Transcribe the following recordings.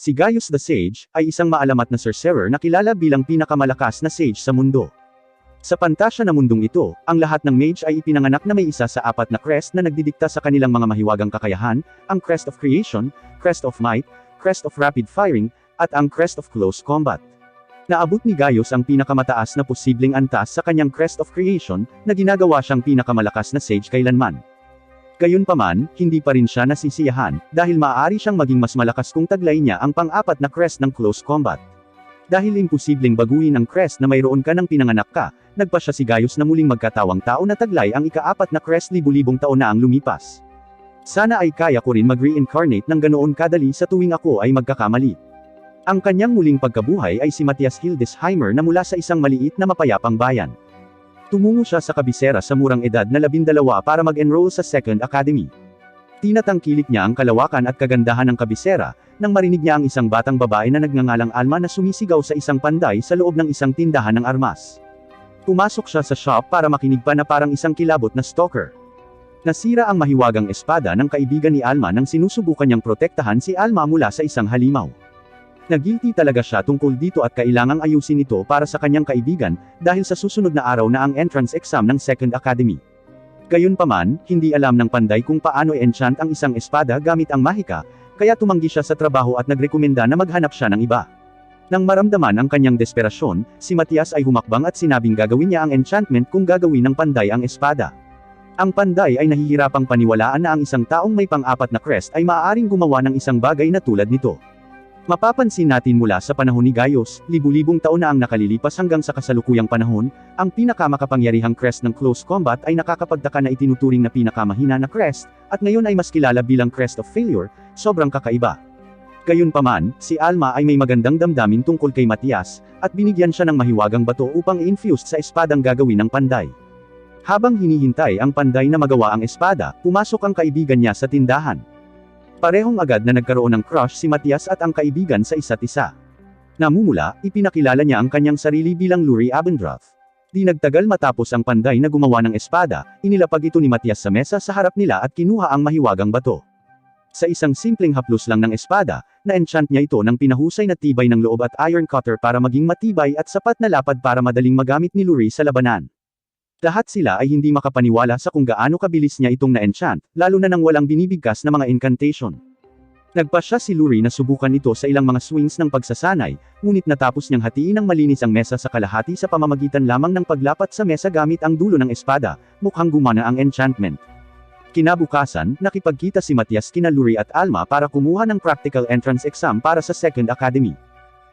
Si Gaius the Sage, ay isang maalamat na sorcerer na kilala bilang pinakamalakas na sage sa mundo. Sa pantasya na mundong ito, ang lahat ng mage ay ipinanganak na may isa sa apat na crest na nagdidikta sa kanilang mga mahiwagang kakayahan, ang Crest of Creation, Crest of Might, Crest of Rapid Firing, at ang Crest of Close Combat. Naabot ni Gaius ang pinakamataas na posibleng antas sa kanyang Crest of Creation, na ginagawa siyang pinakamalakas na sage kailanman. Gayunpaman, hindi pa rin siya nasisiyahan, dahil maaari siyang maging mas malakas kung taglay niya ang pang-apat na crest ng Close Combat. Dahil imposibleng baguhin ang crest na mayroon ka ng pinanganak ka, nagpasya si Gaius na muling magkatawang tao na taglay ang ika-4 na crest libu-libong taon na ang lumipas. Sana ay kaya ko rin mag-reincarnate ng ganoon kadali sa tuwing ako ay magkakamali. Ang kanyang muling pagkabuhay ay si Matthias Hildesheimer na mula sa isang maliit na mapayapang bayan. Tumungo siya sa kabisera sa murang edad na 12 para mag-enroll sa Second Academy. Tinatangkilik niya ang kalawakan at kagandahan ng kabisera, nang marinig niya ang isang batang babae na nagngangalang Alma na sumisigaw sa isang panday sa loob ng isang tindahan ng armas. Pumasok siya sa shop para makinig pa na parang isang kilabot na stalker. Nasira ang mahiwagang espada ng kaibigan ni Alma nang sinusubukan niyang protektahan si Alma mula sa isang halimaw. Nagilty talaga siya tungkol dito at kailangang ayusin ito para sa kanyang kaibigan, dahil sa susunod na araw na ang entrance exam ng Second Academy. Gayunpaman, hindi alam ng panday kung paano i-enchant ang isang espada gamit ang mahika, kaya tumanggi siya sa trabaho at nagrekomenda na maghanap siya ng iba. Nang maramdaman ang kanyang desperasyon, si Matthias ay humakbang at sinabing gagawin niya ang enchantment kung gagawin ng panday ang espada. Ang panday ay nahihirapang paniwalaan na ang isang taong may pang-apat na crest ay maaaring gumawa ng isang bagay na tulad nito. Mapapansin natin mula sa panahon ni Gaius, libu-libong taon na ang nakalilipas hanggang sa kasalukuyang panahon, ang pinakamakapangyarihang crest ng Close Combat ay nakakapagtaka na itinuturing na pinakamahina na crest, at ngayon ay mas kilala bilang Crest of Failure, sobrang kakaiba. Gayunpaman, si Alma ay may magandang damdamin tungkol kay Matthias, at binigyan siya ng mahiwagang bato upang i-infuse sa espadang gagawin ng panday. Habang hinihintay ang panday na magawa ang espada, pumasok ang kaibigan niya sa tindahan. Parehong agad na nagkaroon ng crush si Matthias at ang kaibigan sa isa't isa. Namumula, ipinakilala niya ang kanyang sarili bilang Lurie Abendroth. Di nagtagal matapos ang panday na gumawa ng espada, inilapag ito ni Matthias sa mesa sa harap nila at kinuha ang mahiwagang bato. Sa isang simpleng haplos lang ng espada, na-enchant niya ito ng pinahusay na tibay ng loob at iron cutter para maging matibay at sapat na lapad para madaling magamit ni Lurie sa labanan. Lahat sila ay hindi makapaniwala sa kung gaano kabilis niya itong na-enchant, lalo na nang walang binibigkas na mga incantation. Nagpasya si Lurie na subukan ito sa ilang mga swings ng pagsasanay, ngunit natapos niyang hatiin ng malinis ang mesa sa kalahati sa pamamagitan lamang ng paglapat sa mesa gamit ang dulo ng espada, mukhang gumana ang enchantment. Kinabukasan, nakipagkita si Matthias kina Lurie at Alma para kumuha ng practical entrance exam para sa Second Academy.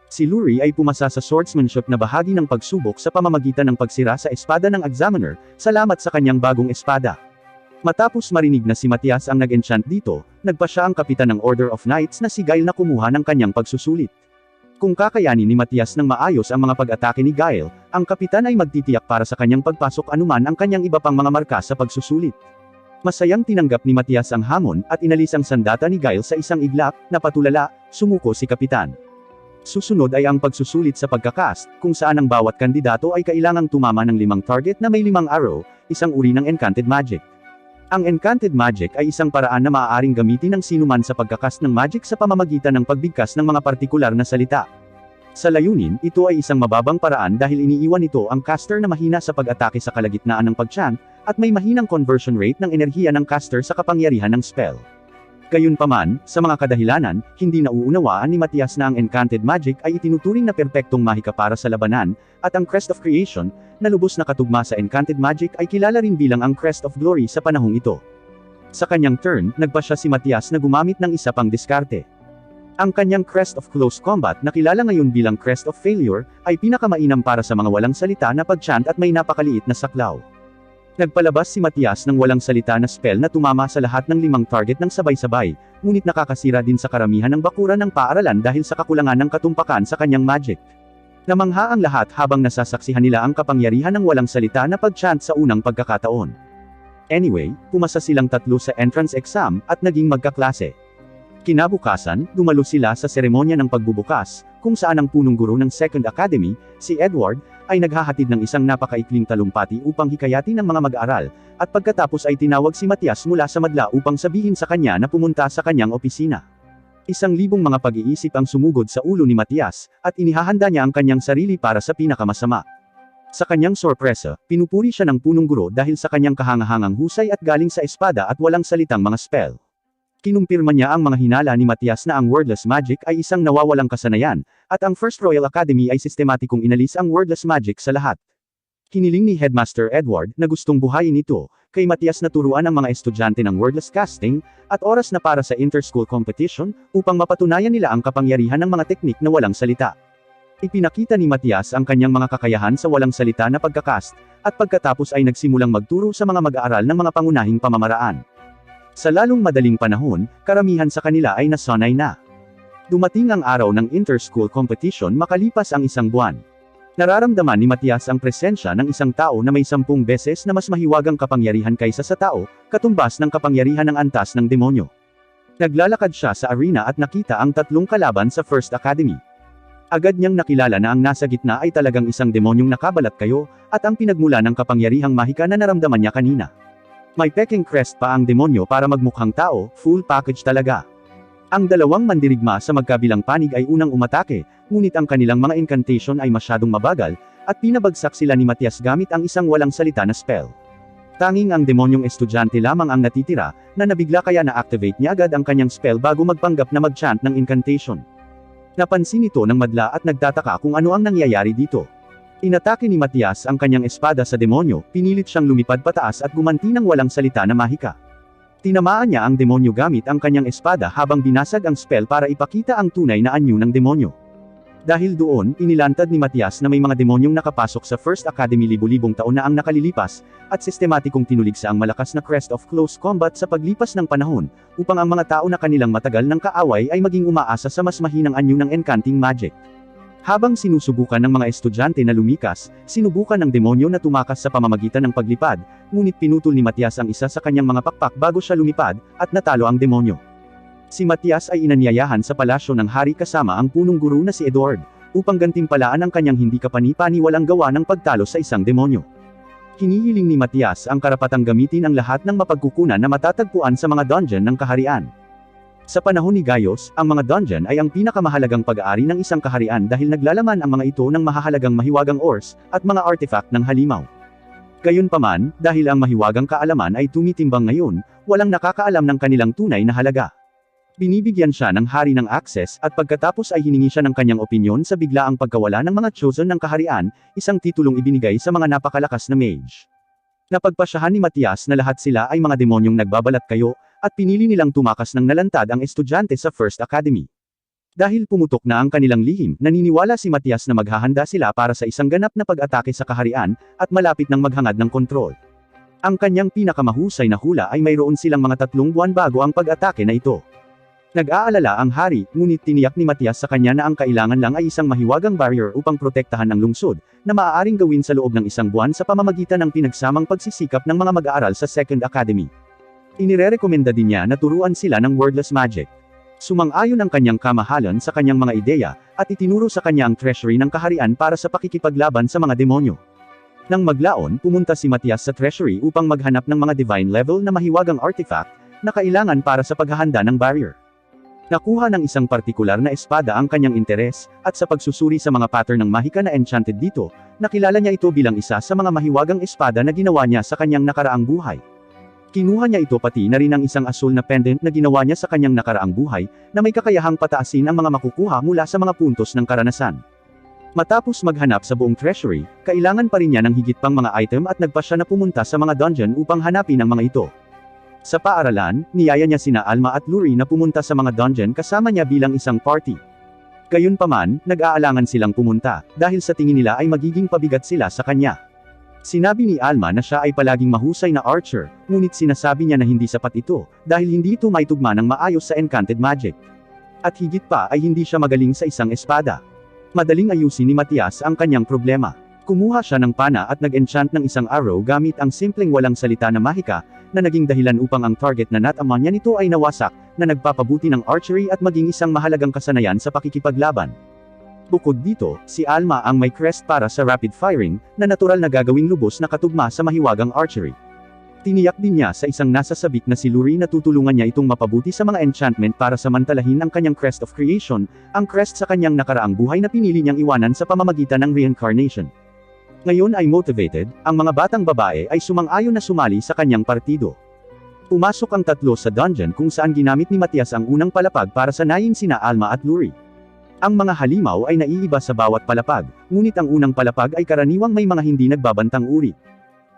Si Lurie ay pumasa sa swordsmanship na bahagi ng pagsubok sa pamamagitan ng pagsira sa espada ng examiner, salamat sa kanyang bagong espada. Matapos marinig na si Matthias ang nag-enchant dito, nagpa siya ang kapitan ng Order of Knights na si Gael na kumuha ng kanyang pagsusulit. Kung kakayanin ni Matthias ng maayos ang mga pag-atake ni Gael, ang kapitan ay magtitiyak para sa kanyang pagpasok anuman ang kanyang iba pang mga marka sa pagsusulit. Masayang tinanggap ni Matthias ang hamon at inalis ang sandata ni Gael sa isang iglap, napatulala, sumuko si kapitan. Susunod ay ang pagsusulit sa pagkakast, kung saan ang bawat kandidato ay kailangang tumama ng 5 target na may 5 arrow, isang uri ng enchanted magic. Ang enchanted magic ay isang paraan na maaaring gamitin ng sinuman sa pagkakast ng magic sa pamamagitan ng pagbigkas ng mga partikular na salita. Sa layunin, ito ay isang mababang paraan dahil iniiwan ito ang caster na mahina sa pag-atake sa kalagitnaan ng pag-chant, at may mahinang conversion rate ng enerhiya ng caster sa kapangyarihan ng spell. Gayunpaman, sa mga kadahilanan, hindi nauunawaan ni Matthias na ang enchanted magic ay itinuturing na perpektong mahika para sa labanan, at ang Crest of Creation, na lubos na katugma sa enchanted magic ay kilala rin bilang ang Crest of Glory sa panahong ito. Sa kanyang turn, nagpasya si Matthias na gumamit ng isa pang diskarte. Ang kanyang Crest of Close Combat na kilala ngayon bilang Crest of Failure, ay pinakamainam para sa mga walang salita na pag-chant at may napakaliit na saklaw. Nagpalabas si Matthias ng walang salita na spell na tumama sa lahat ng 5 target ng sabay-sabay, ngunit nakakasira din sa karamihan ng bakuran ng paaralan dahil sa kakulangan ng katumpakan sa kanyang magic. Namangha ang lahat habang nasasaksihan nila ang kapangyarihan ng walang salita na pag-chant sa unang pagkakataon. Anyway, pumasa silang tatlo sa entrance exam, at naging magkaklase. Kinabukasan, dumalo sila sa seremonya ng pagbubukas, kung saan ang punong guro ng Second Academy, si Edward, ay naghahatid ng isang napakaikling talumpati upang hikayatin ng mga mag-aaral, at pagkatapos ay tinawag si Matthias mula sa madla upang sabihin sa kanya na pumunta sa kanyang opisina. 1,000 mga pag-iisip ang sumugod sa ulo ni Matias, at inihahanda niya ang kanyang sarili para sa pinakamasama. Sa kanyang sorpresa, pinupuri siya ng punong guro dahil sa kanyang kahangahangang husay at galing sa espada at walang salitang mga spell. Kinumpirma niya ang mga hinala ni Matias na ang wordless magic ay isang nawawalang kasanayan, at ang First Royal Academy ay sistematikong inalis ang wordless magic sa lahat. Hiniling ni Headmaster Edward na gustong buhayin ito, kay Matias na turuan ang mga estudyante ng wordless casting, at oras na para sa inter-school competition, upang mapatunayan nila ang kapangyarihan ng mga teknik na walang salita. Ipinakita ni Matias ang kanyang mga kakayahan sa walang salita na pagkakast, at pagkatapos ay nagsimulang magturo sa mga mag-aaral ng mga pangunahing pamamaraan. Sa lalong madaling panahon, karamihan sa kanila ay nasanay na. Dumating ang araw ng inter-school competition makalipas ang 1 buwan. Nararamdaman ni Matias ang presensya ng isang tao na may 10 beses na mas mahiwagang kapangyarihan kaysa sa tao, katumbas ng kapangyarihan ng antas ng demonyo. Naglalakad siya sa arena at nakita ang 3 kalaban sa First Academy. Agad niyang nakilala na ang nasa gitna ay talagang isang demonyong nakabalat kayo, at ang pinagmula ng kapangyarihang mahika na naramdaman niya kanina. May peking crest pa ang demonyo para magmukhang tao, full package talaga. Ang 2 mandirigma sa magkabilang panig ay unang umatake, ngunit ang kanilang mga incantation ay masyadong mabagal, at pinabagsak sila ni Matias gamit ang isang walang salita na spell. Tanging ang demonyong estudyante lamang ang natitira, na nabigla kaya na-activate niya agad ang kanyang spell bago magpanggap na mag-chant ng incantation. Napansin ito ng madla at nagtataka kung ano ang nangyayari dito. Inatake ni Matias ang kanyang espada sa demonyo, pinilit siyang lumipad pataas at gumanti ng walang salita na mahika. Tinamaan niya ang demonyo gamit ang kanyang espada habang binasag ang spell para ipakita ang tunay na anyo ng demonyo. Dahil doon, inilantad ni Matias na may mga demonyong nakapasok sa First Academy libu-libong taon na ang nakalilipas, at sistematikong tinuligsa ang malakas na crest of close combat sa paglipas ng panahon, upang ang mga tao na kanilang matagal ng kaaway ay maging umaasa sa mas mahinang anyo ng encanting magic. Habang sinusubukan ng mga estudyante na lumikas, sinubukan ng demonyo na tumakas sa pamamagitan ng paglipad, ngunit pinutol ni Matias ang isa sa kanyang mga pakpak bago siya lumipad, at natalo ang demonyo. Si Matias ay inanyayahan sa palasyo ng hari kasama ang punong guro na si Edward, upang gantimpalaan ang kanyang hindi kapani-paniwalang gawa ng pagtalo sa isang demonyo. Hinihiling ni Matias ang karapatang gamitin ang lahat ng mapagkukunan na matatagpuan sa mga dungeon ng kaharian. Sa panahon ni Gaius, ang mga dungeon ay ang pinakamahalagang pag-aari ng isang kaharian dahil naglalaman ang mga ito ng mahahalagang mahiwagang ores, at mga artifact ng halimaw. Gayunpaman, dahil ang mahiwagang kaalaman ay tumitimbang ngayon, walang nakakaalam ng kanilang tunay na halaga. Binibigyan siya ng hari ng access, at pagkatapos ay hiningi siya ng kanyang opinyon sa biglaang pagkawala ng mga chosen ng kaharian, isang titulong ibinigay sa mga napakalakas na mage. Napagpasyahan ni Matias na lahat sila ay mga demonyong nagbabalat kayo, at pinili nilang tumakas ng nalantad ang estudyante sa First Academy. Dahil pumutok na ang kanilang lihim, naniniwala si Matias na maghahanda sila para sa isang ganap na pag-atake sa kaharian, at malapit ng maghangad ng kontrol. Ang kanyang pinakamahusay na hula ay mayroon silang mga 3 buwan bago ang pag-atake na ito. Nag-aalala ang hari, ngunit tiniyak ni Matias sa kanya na ang kailangan lang ay isang mahiwagang barrier upang protektahan ang lungsod, na maaaring gawin sa loob ng 1 buwan sa pamamagitan ng pinagsamang pagsisikap ng mga mag-aaral sa Second Academy. Inirerekomenda din niya na turuan sila ng wordless magic. Sumang-ayon ang kanyang kamahalan sa kanyang mga ideya, at itinuro sa kanya ang treasury ng kaharian para sa pakikipaglaban sa mga demonyo. Nang maglaon, pumunta si Matias sa treasury upang maghanap ng mga divine level na mahiwagang artifact, na kailangan para sa paghahanda ng barrier. Nakuha ng isang partikular na espada ang kanyang interes, at sa pagsusuri sa mga pattern ng mahika na enchanted dito, nakilala niya ito bilang isa sa mga mahiwagang espada na ginawa niya sa kanyang nakaraang buhay. Kinuha niya ito pati na rin ang isang asul na pendant na ginawa niya sa kanyang nakaraang buhay, na may kakayahang pataasin ang mga makukuha mula sa mga puntos ng karanasan. Matapos maghanap sa buong treasury, kailangan pa rin niya ng higit pang mga item at nagpa siya na pumunta sa mga dungeon upang hanapin ang mga ito. Sa paaralan, niyaya niya sina Alma at Luri na pumunta sa mga dungeon kasama niya bilang isang party. Gayunpaman, nag-aalangan silang pumunta, dahil sa tingin nila ay magiging pabigat sila sa kanya. Sinabi ni Alma na siya ay palaging mahusay na archer, ngunit sinasabi niya na hindi sapat ito, dahil hindi ito maitugma ng maayos sa enchanted magic. At higit pa ay hindi siya magaling sa isang espada. Madaling ayusin ni Matias ang kanyang problema. Kumuha siya ng pana at nag-enchant ng isang arrow gamit ang simpleng walang salita na mahika, na naging dahilan upang ang target na natamaan niya nito ay nawasak, na nagpapabuti ng archery at maging isang mahalagang kasanayan sa pakikipaglaban. Bukod dito, si Alma ang may crest para sa rapid firing, na natural na gagawing lubos na katugma sa mahiwagang archery. Tiniyak din niya sa isang nasasabik na si Luri na tutulungan niya itong mapabuti sa mga enchantment para samantalahin ang kanyang Crest of Creation, ang crest sa kanyang nakaraang buhay na pinili niyang iwanan sa pamamagitan ng reincarnation. Ngayon ay motivated, ang mga batang babae ay sumang-ayon na sumali sa kanyang partido. Pumasok ang tatlo sa dungeon kung saan ginamit ni Matias ang unang palapag para sanayin sina Alma at Luri. Ang mga halimaw ay naiiba sa bawat palapag, ngunit ang unang palapag ay karaniwang may mga hindi nagbabantang uri.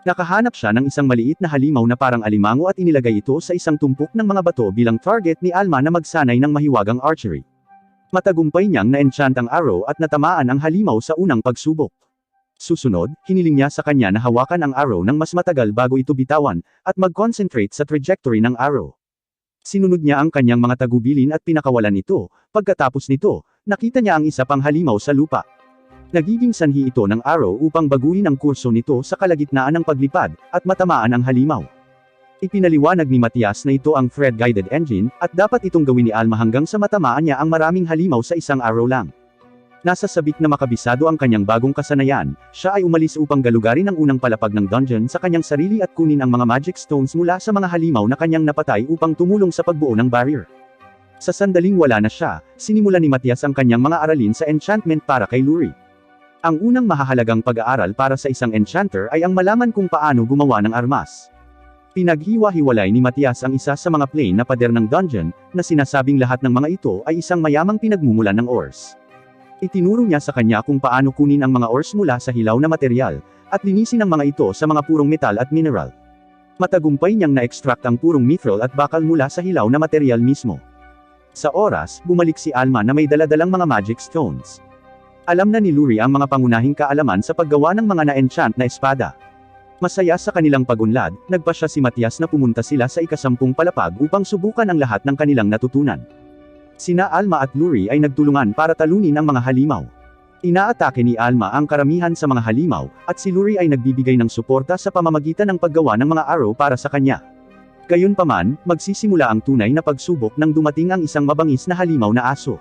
Nakahanap siya ng isang maliit na halimaw na parang alimango at inilagay ito sa isang tumpok ng mga bato bilang target ni Alma na magsanay ng mahiwagang archery. Matagumpay niyang na-enchant ang arrow at natamaan ang halimaw sa unang pagsubok. Susunod, hiniling niya sa kanya na hawakan ang arrow ng mas matagal bago ito bitawan, at mag-concentrate sa trajectory ng arrow. Sinunod niya ang kanyang mga tagubilin at pinakawalan ito. Pagkatapos nito, nakita niya ang isa pang halimaw sa lupa. Nagiging sanhi ito ng arrow upang baguhin ang kurso nito sa kalagitnaan ng paglipad, at matamaan ang halimaw. Ipinaliwanag ni Matias na ito ang thread-guided engine, at dapat itong gawin ni Alma hanggang sa matamaan niya ang maraming halimaw sa isang arrow lang. Nasa sabik na makabisado ang kanyang bagong kasanayan, siya ay umalis upang galugarin ang unang palapag ng dungeon sa kanyang sarili at kunin ang mga magic stones mula sa mga halimaw na kanyang napatay upang tumulong sa pagbuo ng barrier. Sa sandaling wala na siya, sinimulan ni Matias ang kanyang mga aralin sa enchantment para kay Luri. Ang unang mahahalagang pag-aaral para sa isang enchanter ay ang malaman kung paano gumawa ng armas. Pinaghiwa-hiwalay ni Matias ang isa sa mga plain na pader ng dungeon, na sinasabing lahat ng mga ito ay isang mayamang pinagmumulan ng ores. Itinuro niya sa kanya kung paano kunin ang mga ores mula sa hilaw na material, at linisin ang mga ito sa mga purong metal at mineral. Matagumpay niyang na-extract ang purong mithril at bakal mula sa hilaw na material mismo. Sa oras, bumalik si Alma na may daladalang mga magic stones. Alam na ni Luri ang mga pangunahing kaalaman sa paggawa ng mga na-enchant na espada. Masaya sa kanilang pagunlad, nagpasya si Matias na pumunta sila sa ika-10 palapag upang subukan ang lahat ng kanilang natutunan. Sina Alma at Luri ay nagtulungan para talunin ang mga halimaw. Inaatake ni Alma ang karamihan sa mga halimaw, at si Luri ay nagbibigay ng suporta sa pamamagitan ng paggawa ng mga arrow para sa kanya. Gayunpaman, magsisimula ang tunay na pagsubok nang dumating ang isang mabangis na halimaw na aso.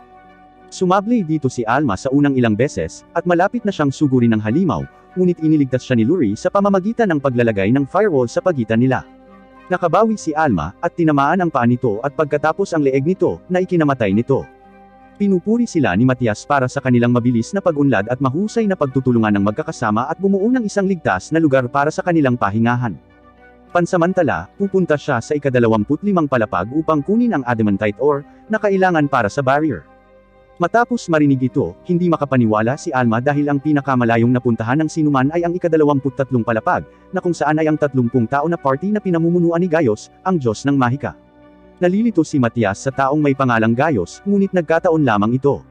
Sumabli dito si Alma sa unang ilang beses, at malapit na siyang sugurin ng halimaw, ngunit iniligtas siya ni Luri sa pamamagitan ng paglalagay ng firewall sa pagitan nila. Nakabawi si Alma, at tinamaan ang paa nito at pagkatapos ang leeg nito, na ikinamatay nito. Pinupuri sila ni Matias para sa kanilang mabilis na pag-unlad at mahusay na pagtutulungan ng magkakasama at bumuo ng isang ligtas na lugar para sa kanilang pahingahan. Pansamantala, pupunta siya sa ika-25 palapag upang kunin ang adamantite ore, na kailangan para sa barrier. Matapos marinig ito, hindi makapaniwala si Alma dahil ang pinakamalayong napuntahan ng sinuman ay ang ika-23 palapag, na kung saan ay ang 30 tao na party na pinamumunuan ni Gaius, ang Diyos ng Mahika. Nalilito si Matias sa taong may pangalang Gaius, ngunit nagkataon lamang ito.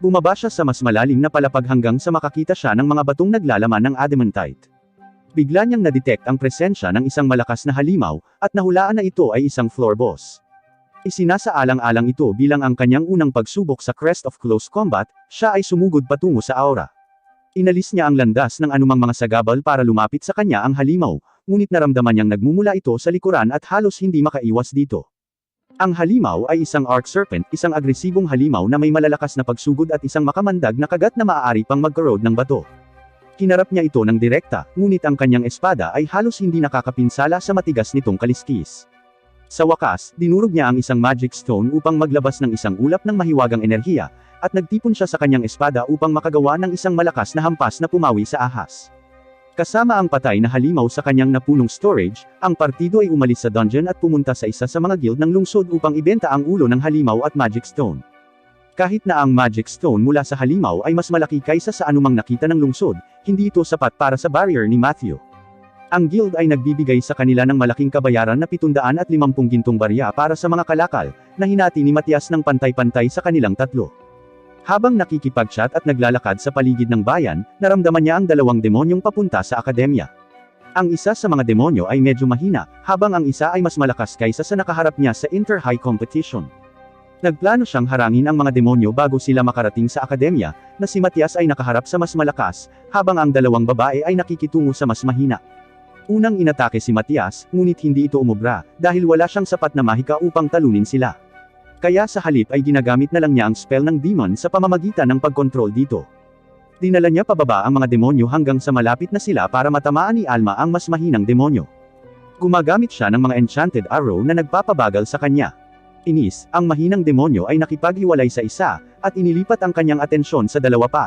Bumaba siya sa mas malalim na palapag hanggang sa makakita siya ng mga batong naglalaman ng adamantite. Bigla niyang nadetect ang presensya ng isang malakas na halimaw, at nahulaan na ito ay isang floor boss. Isinasaalang-alang ito bilang ang kanyang unang pagsubok sa Crest of Close Combat, siya ay sumugod patungo sa aura. Inalis niya ang landas ng anumang mga sagabal para lumapit sa kanya ang halimaw, ngunit naramdaman niyang nagmumula ito sa likuran at halos hindi makaiwas dito. Ang halimaw ay isang arc serpent, isang agresibong halimaw na may malalakas na pagsugod at isang makamandag na kagat na maaari pang mag-corrode ng bato. Hinarap niya ito ng direkta, ngunit ang kanyang espada ay halos hindi nakakapinsala sa matigas nitong kaliskis. Sa wakas, dinurog niya ang isang magic stone upang maglabas ng isang ulap ng mahiwagang enerhiya, at nagtipon siya sa kanyang espada upang makagawa ng isang malakas na hampas na pumawi sa ahas. Kasama ang patay na halimaw sa kanyang napunong storage, ang partido ay umalis sa dungeon at pumunta sa isa sa mga guild ng lungsod upang ibenta ang ulo ng halimaw at magic stone. Kahit na ang magic stone mula sa halimaw ay mas malaki kaysa sa anumang nakita ng lungsod, hindi ito sapat para sa barrier ni Matthew. Ang guild ay nagbibigay sa kanila ng malaking kabayaran na 750 gintong barya para sa mga kalakal, na hinati ni Matias ng pantay-pantay sa kanilang tatlo. Habang nakikipag-chat at naglalakad sa paligid ng bayan, naramdaman niya ang 2 demonyong papunta sa akademya. Ang isa sa mga demonyo ay medyo mahina, habang ang isa ay mas malakas kaysa sa nakaharap niya sa inter-high competition. Nagplano siyang harangin ang mga demonyo bago sila makarating sa akademya, na si Matias ay nakaharap sa mas malakas, habang ang 2 babae ay nakikitungo sa mas mahina. Unang inatake si Matias, ngunit hindi ito umubra, dahil wala siyang sapat na mahika upang talunin sila. Kaya sa halip ay ginagamit na lang niya ang spell ng demon sa pamamagitan ng pagkontrol dito. Dinala niya pababa ang mga demonyo hanggang sa malapit na sila para matamaan ni Alma ang mas mahinang demonyo. Gumagamit siya ng mga enchanted arrow na nagpapabagal sa kanya. Inis, ang mahinang demonyo ay nakipaghiwalay sa isa, at inilipat ang kanyang atensyon sa dalawa pa.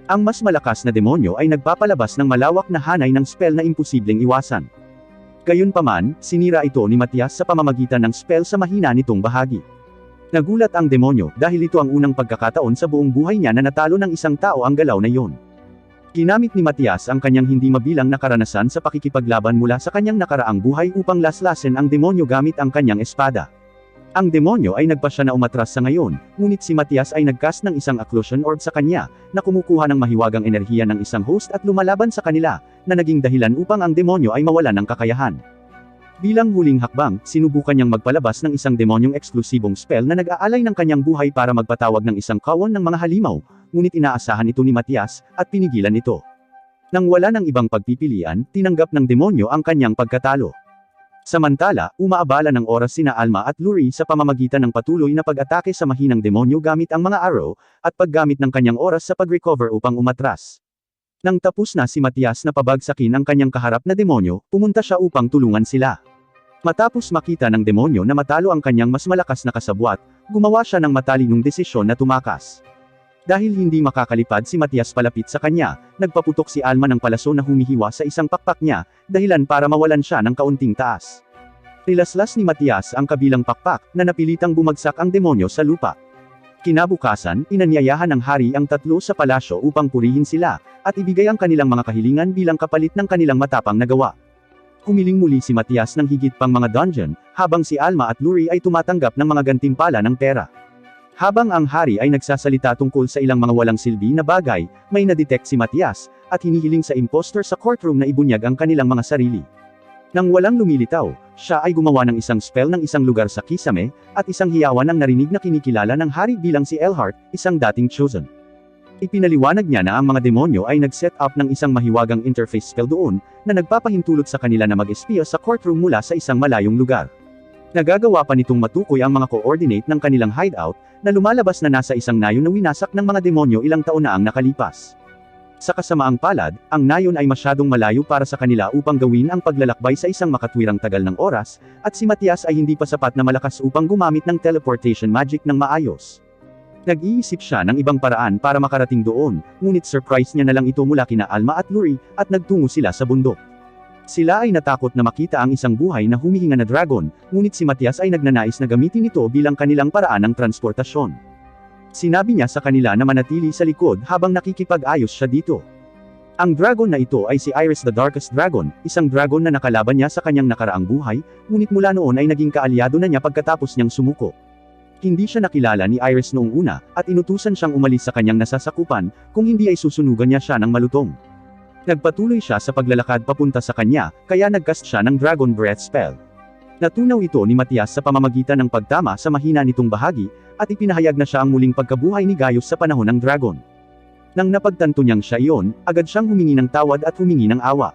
Ang mas malakas na demonyo ay nagpapalabas ng malawak na hanay ng spell na imposibleng iwasan. Gayunpaman, sinira ito ni Matias sa pamamagitan ng spell sa mahina nitong bahagi. Nagulat ang demonyo dahil ito ang unang pagkakataon sa buong buhay niya na natalo ng isang tao ang galaw na iyon. Ginamit ni Matias ang kanyang hindi mabilang na karanasan sa pakikipaglaban mula sa kanyang nakaraang buhay upang laslasin ang demonyo gamit ang kanyang espada. Ang demonyo ay nagpasya na umatras sa ngayon, ngunit si Matias ay nagcast ng isang occlusion orb sa kanya, na kumukuha ng mahiwagang enerhiya ng isang host at lumalaban sa kanila, na naging dahilan upang ang demonyo ay mawalan ng kakayahan. Bilang huling hakbang, sinubukan niyang magpalabas ng isang demonyong eksklusibong spell na nag-aalay ng kanyang buhay para magpatawag ng isang kawon ng mga halimaw, ngunit inaasahan ito ni Matias, at pinigilan ito. Nang wala ng ibang pagpipilian, tinanggap ng demonyo ang kanyang pagkatalo. Samantala, umaabala ng oras sina Alma at Luri sa pamamagitan ng patuloy na pag-atake sa mahinang demonyo gamit ang mga arrow, at paggamit ng kanyang oras sa pag-recover upang umatras. Nang tapos na si Matias na pabagsakin ang kanyang kaharap na demonyo, pumunta siya upang tulungan sila. Matapos makita ng demonyo na matalo ang kanyang mas malakas na kasabwat, gumawa siya ng matalinong desisyon na tumakas. Dahil hindi makakalipad si Matias palapit sa kanya, nagpaputok si Alma ng palaso na humihiwa sa isang pakpak niya, dahilan para mawalan siya ng kaunting taas. Nilaslas ni Matias ang kabilang pakpak, na napilitang bumagsak ang demonyo sa lupa. Kinabukasan, inanyayahan ng hari ang tatlo sa palasyo upang purihin sila, at ibigay ang kanilang mga kahilingan bilang kapalit ng kanilang matapang na gawa. Humiling muli si Matias ng higit pang mga dungeon, habang si Alma at Luri ay tumatanggap ng mga gantimpala ng pera. Habang ang hari ay nagsasalita tungkol sa ilang mga walang silbi na bagay, may nadetect si Matias, at hinihiling sa impostor sa courtroom na ibunyag ang kanilang mga sarili. Nang walang lumilitaw, siya ay gumawa ng isang spell ng isang lugar sa Kisame, at isang hiyawan ang narinig na kinikilala ng hari bilang si Elhart, isang dating chosen. Ipinaliwanag niya na ang mga demonyo ay nag-set up ng isang mahiwagang interface spell doon, na nagpapahintulot sa kanila na mag-espiya sa courtroom mula sa isang malayong lugar. Nagagawa pa nitong matukoy ang mga coordinate ng kanilang hideout, na lumalabas na nasa isang nayon na winasak ng mga demonyo ilang taon na ang nakalipas. Sa kasamaang palad, ang nayon ay masyadong malayo para sa kanila upang gawin ang paglalakbay sa isang makatwirang tagal ng oras, at si Matias ay hindi pa sapat na malakas upang gumamit ng teleportation magic ng maayos. Nag-iisip siya ng ibang paraan para makarating doon, ngunit surprise niya na lang ito mula kina Alma at Luri, at nagtungo sila sa bundok. Sila ay natakot na makita ang isang buhay na humihinga na dragon, ngunit si Matias ay nagnanais na gamitin ito bilang kanilang paraan ng transportasyon. Sinabi niya sa kanila na manatili sa likod habang nakikipag-ayos siya dito. Ang dragon na ito ay si Iris the Darkest Dragon, isang dragon na nakalaban niya sa kanyang nakaraang buhay, ngunit mula noon ay naging kaalyado na niya pagkatapos niyang sumuko. Hindi siya nakilala ni Iris noong una, at inutusan siyang umalis sa kanyang nasasakupan, kung hindi ay susunugan niya siya ng malutong. Nagpatuloy siya sa paglalakad papunta sa kanya, kaya nagcast siya ng Dragon Breath spell. Natunaw ito ni Matias sa pamamagitan ng pagtama sa mahina nitong bahagi, at ipinahayag na siya ang muling pagkabuhay ni Gaius sa panahon ng dragon. Nang napagtanto niyang siya iyon, agad siyang humingi ng tawad at humingi ng awa.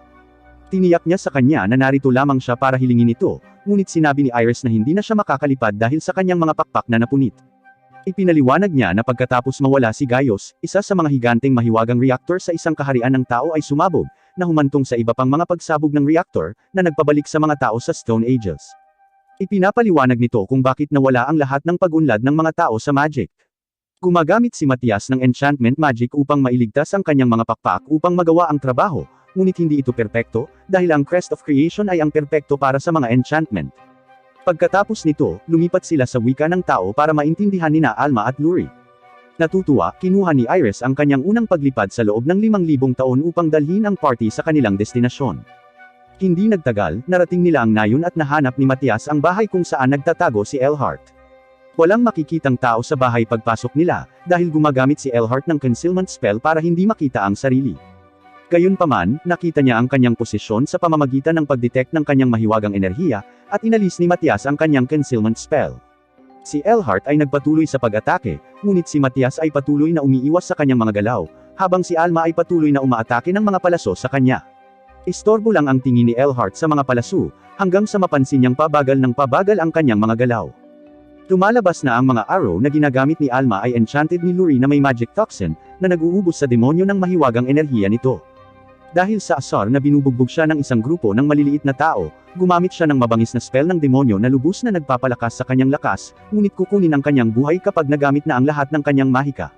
Tiniyak niya sa kanya na narito lamang siya para hilingin ito, ngunit sinabi ni Iris na hindi na siya makakalipad dahil sa kanyang mga pakpak na napunit. Ipinaliwanag niya na pagkatapos mawala si Gaius, isa sa mga higanteng mahiwagang reactor sa isang kaharian ng tao ay sumabog, na humantong sa iba pang mga pagsabog ng reactor, na nagpabalik sa mga tao sa Stone Ages. Ipinapaliwanag nito kung bakit nawala ang lahat ng pag-unlad ng mga tao sa magic. Gumagamit si Matias ng enchantment magic upang mailigtas ang kanyang mga pakpak upang magawa ang trabaho, ngunit hindi ito perpekto, dahil ang Crest of Creation ay ang perpekto para sa mga enchantment. Pagkatapos nito, lumipat sila sa wika ng tao para maintindihan nina Alma at Luri. Natutuwa, kinuha ni Iris ang kanyang unang paglipad sa loob ng 5,000 taon upang dalhin ang party sa kanilang destinasyon. Hindi nagtagal, narating nila ang nayon at nahanap ni Matias ang bahay kung saan nagtatago si Elhart. Walang makikitang tao sa bahay pagpasok nila, dahil gumagamit si Elhart ng concealment spell para hindi makita ang sarili. Gayunpaman, nakita niya ang kanyang posisyon sa pamamagitan ng pagdetect ng kanyang mahiwagang enerhiya, at inalis ni Matias ang kanyang concealment spell. Si Elhart ay nagpatuloy sa pag-atake, ngunit si Matias ay patuloy na umiiwas sa kanyang mga galaw, habang si Alma ay patuloy na umaatake ng mga palaso sa kanya. Istorbo lang ang tingin ni Elhart sa mga palaso, hanggang sa mapansin niyang pabagal ng pabagal ang kanyang mga galaw. Lumalabas na ang mga arrow na ginagamit ni Alma ay enchanted ni Luri na may magic toxin, na nag-uubos sa demonyo ng mahiwagang enerhiya nito. Dahil sa asar na binubugbog siya ng isang grupo ng maliliit na tao, gumamit siya ng mabangis na spell ng demonyo na lubos na nagpapalakas sa kanyang lakas, ngunit kukunin ang kanyang buhay kapag nagamit na ang lahat ng kanyang mahika.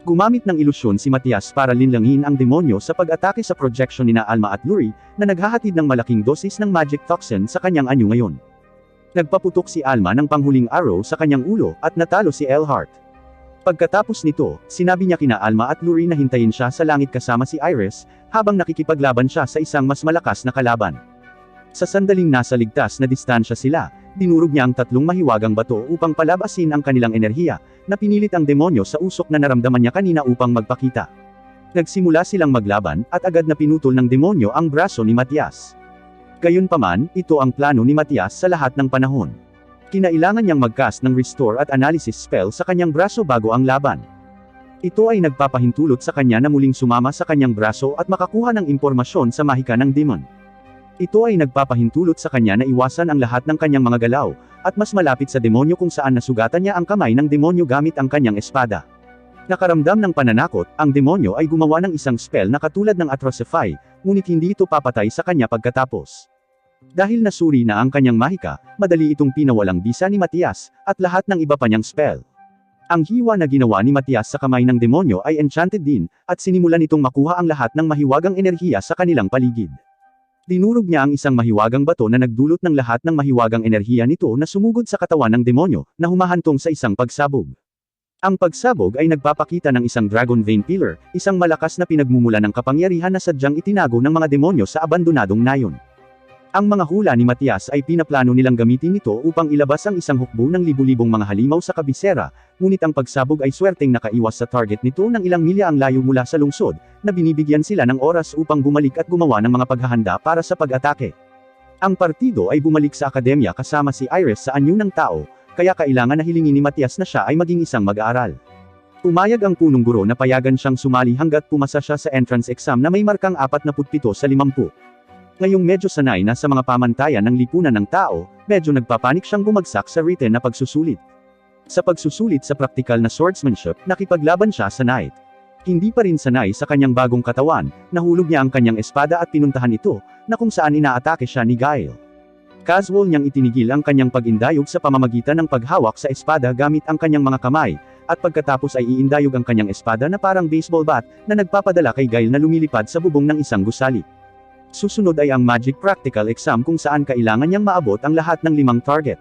Gumamit ng ilusyon si Matias para linlangin ang demonyo sa pag-atake sa projection nina Alma at Luri, na naghahatid ng malaking dosis ng magic toxin sa kanyang anyo ngayon. Nagpaputok si Alma ng panghuling arrow sa kanyang ulo, at natalo si Elhart. Pagkatapos nito, sinabi niya kina Alma at Luri na hintayin siya sa langit kasama si Iris, habang nakikipaglaban siya sa isang mas malakas na kalaban. Sa sandaling nasa ligtas na distansya sila, dinurog niya ang 3 mahiwagang bato upang palabasin ang kanilang enerhiya, na pinilit ang demonyo sa usok na naramdaman niya kanina upang magpakita. Nagsimula silang maglaban, at agad na pinutol ng demonyo ang braso ni Matias. Gayunpaman, ito ang plano ni Matias sa lahat ng panahon. Kinailangan niyang mag-cast ng Restore at Analysis spell sa kanyang braso bago ang laban. Ito ay nagpapahintulot sa kanya na muling sumama sa kanyang braso at makakuha ng impormasyon sa mahika ng demon. Ito ay nagpapahintulot sa kanya na iwasan ang lahat ng kanyang mga galaw, at mas malapit sa demonyo kung saan nasugatan niya ang kamay ng demonyo gamit ang kanyang espada. Nakaramdam ng pananakot, ang demonyo ay gumawa ng isang spell na katulad ng Atrocify, ngunit hindi ito papatay sa kanya pagkatapos. Dahil nasuri na ang kanyang mahika, madali itong pinawalang bisa ni Matias, at lahat ng iba pa niyang spell. Ang hiwa na ginawa ni Matias sa kamay ng demonyo ay enchanted din, at sinimulan itong makuha ang lahat ng mahiwagang enerhiya sa kanilang paligid. Dinurog niya ang isang mahiwagang bato na nagdulot ng lahat ng mahiwagang enerhiya nito na sumugod sa katawan ng demonyo, na humahantong sa isang pagsabog. Ang pagsabog ay nagpapakita ng isang Dragon Vein Pillar, isang malakas na pinagmumula ng kapangyarihan na sadyang itinago ng mga demonyo sa abandonadong nayon. Ang mga hula ni Matias ay pinaplano nilang gamitin ito upang ilabas ang isang hukbo ng libu-libong mga halimaw sa kabisera, ngunit ang pagsabog ay swerteng nakaiwas sa target nito ng ilang milya ang layo mula sa lungsod, na binibigyan sila ng oras upang bumalik at gumawa ng mga paghahanda para sa pag-atake. Ang partido ay bumalik sa akademya kasama si Iris sa anyo ng tao, kaya kailangan na hilingin ni Matias na siya ay maging isang mag-aaral. Pumayag ang punong guro na payagan siyang sumali hanggat pumasa siya sa entrance exam na may markang 47 sa 50. Ngayong medyo sanay na sa mga pamantayan ng lipunan ng tao, medyo nagpapanik siyang bumagsak sa written na pagsusulit. Sa pagsusulit sa praktikal na swordsmanship, nakipaglaban siya sa knight. Hindi pa rin sanay sa kanyang bagong katawan, nahulog niya ang kanyang espada at pinuntahan ito, na kung saan inaatake siya ni Guile. Casual niyang itinigil ang kanyang pag-indayog sa pamamagitan ng paghawak sa espada gamit ang kanyang mga kamay, at pagkatapos ay iindayog ang kanyang espada na parang baseball bat, na nagpapadala kay Guile na lumilipad sa bubong ng isang gusali. Susunod ay ang Magic Practical Exam kung saan kailangan niyang maabot ang lahat ng 5 target.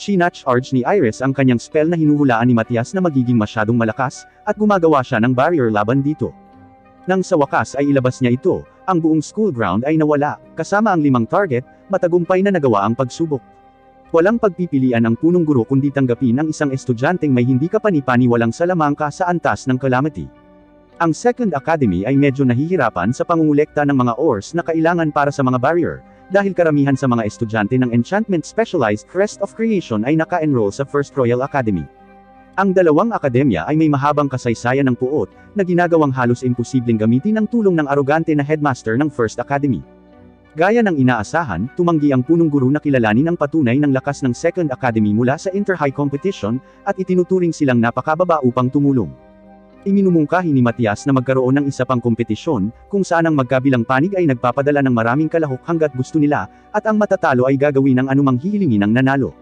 Chinach-charge ni Iris ang kanyang spell na hinuhulaan ni Matias na magiging masyadong malakas, at gumagawa siya ng barrier laban dito. Nang sa wakas ay ilabas niya ito, ang buong school ground ay nawala, kasama ang 5 target, matagumpay na nagawa ang pagsubok. Walang pagpipilian ang punong guro kundi tanggapin ang isang estudyanteng may hindi kapani-paniwalang salamangka sa antas ng calamity. Ang Second Academy ay medyo nahihirapan sa pangungulekta ng mga ores na kailangan para sa mga barrier, dahil karamihan sa mga estudyante ng Enchantment Specialized Crest of Creation ay naka-enroll sa First Royal Academy. Ang dalawang akademya ay may mahabang kasaysayan ng puot, na ginagawang halos imposibleng gamitin ang tulong ng arogante na headmaster ng First Academy. Gaya ng inaasahan, tumanggi ang punong guro na kilalanin ang patunay ng lakas ng Second Academy mula sa inter-high competition, at itinuturing silang napakababa upang tumulong. Iminumungkahi ni Matias na magkaroon ng isa pang kompetisyon, kung saan ang magkabilang panig ay nagpapadala ng maraming kalahok hanggat gusto nila, at ang matatalo ay gagawin ng anumang hihilingin ng nanalo.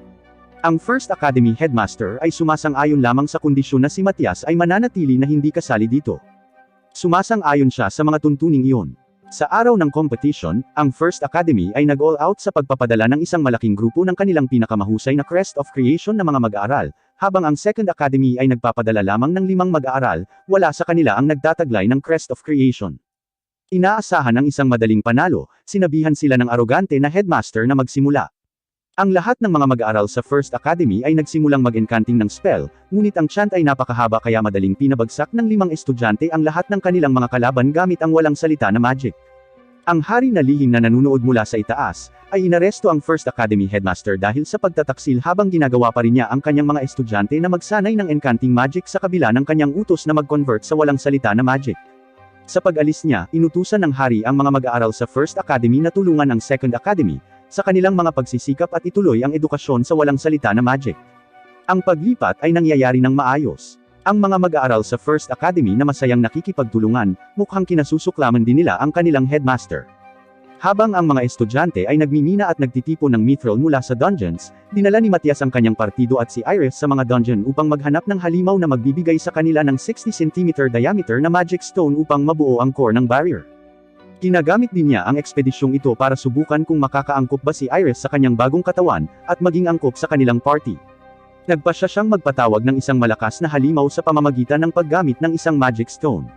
Ang First Academy Headmaster ay sumasang-ayon lamang sa kondisyon na si Matias ay mananatili na hindi kasali dito. Sumasang-ayon siya sa mga tuntuning iyon. Sa araw ng competition, ang First Academy ay nag-all out sa pagpapadala ng isang malaking grupo ng kanilang pinakamahusay na Crest of Creation na mga mag-aaral, habang ang Second Academy ay nagpapadala lamang ng 5 mag-aaral, wala sa kanila ang nagtataglay ng Crest of Creation. Inaasahan ang isang madaling panalo, sinabihan sila ng arogante na headmaster na magsimula. Ang lahat ng mga mag-aaral sa First Academy ay nagsimulang mag-encanting ng spell, ngunit ang chant ay napakahaba kaya madaling pinabagsak ng 5 estudyante ang lahat ng kanilang mga kalaban gamit ang walang salita na magic. Ang hari na lihim na nanunood mula sa itaas, ay inaresto ang First Academy Headmaster dahil sa pagtataksil habang ginagawa pa rin niya ang kanyang mga estudyante na magsanay ng encanting magic sa kabila ng kanyang utos na mag-convert sa walang salita na magic. Sa pag-alis niya, inutusan ng hari ang mga mag-aaral sa First Academy na tulungan ang Second Academy, sa kanilang mga pagsisikap at ituloy ang edukasyon sa walang salita na magic. Ang paglipat ay nangyayari ng maayos. Ang mga mag-aaral sa First Academy na masayang nakikipagtulungan, mukhang kinasusuklaman din nila ang kanilang headmaster. Habang ang mga estudyante ay nagmimina at nagtitipon ng mithril mula sa dungeons, dinala ni Matias ang kanyang partido at si Iris sa mga dungeon upang maghanap ng halimaw na magbibigay sa kanila ng 60 cm diameter na magic stone upang mabuo ang core ng barrier. Ginagamit din niya ang ekspedisyong ito para subukan kung makakaangkop ba si Iris sa kanyang bagong katawan, at maging angkop sa kanilang party. Nagpasya siyang magpatawag ng isang malakas na halimaw sa pamamagitan ng paggamit ng isang magic stone.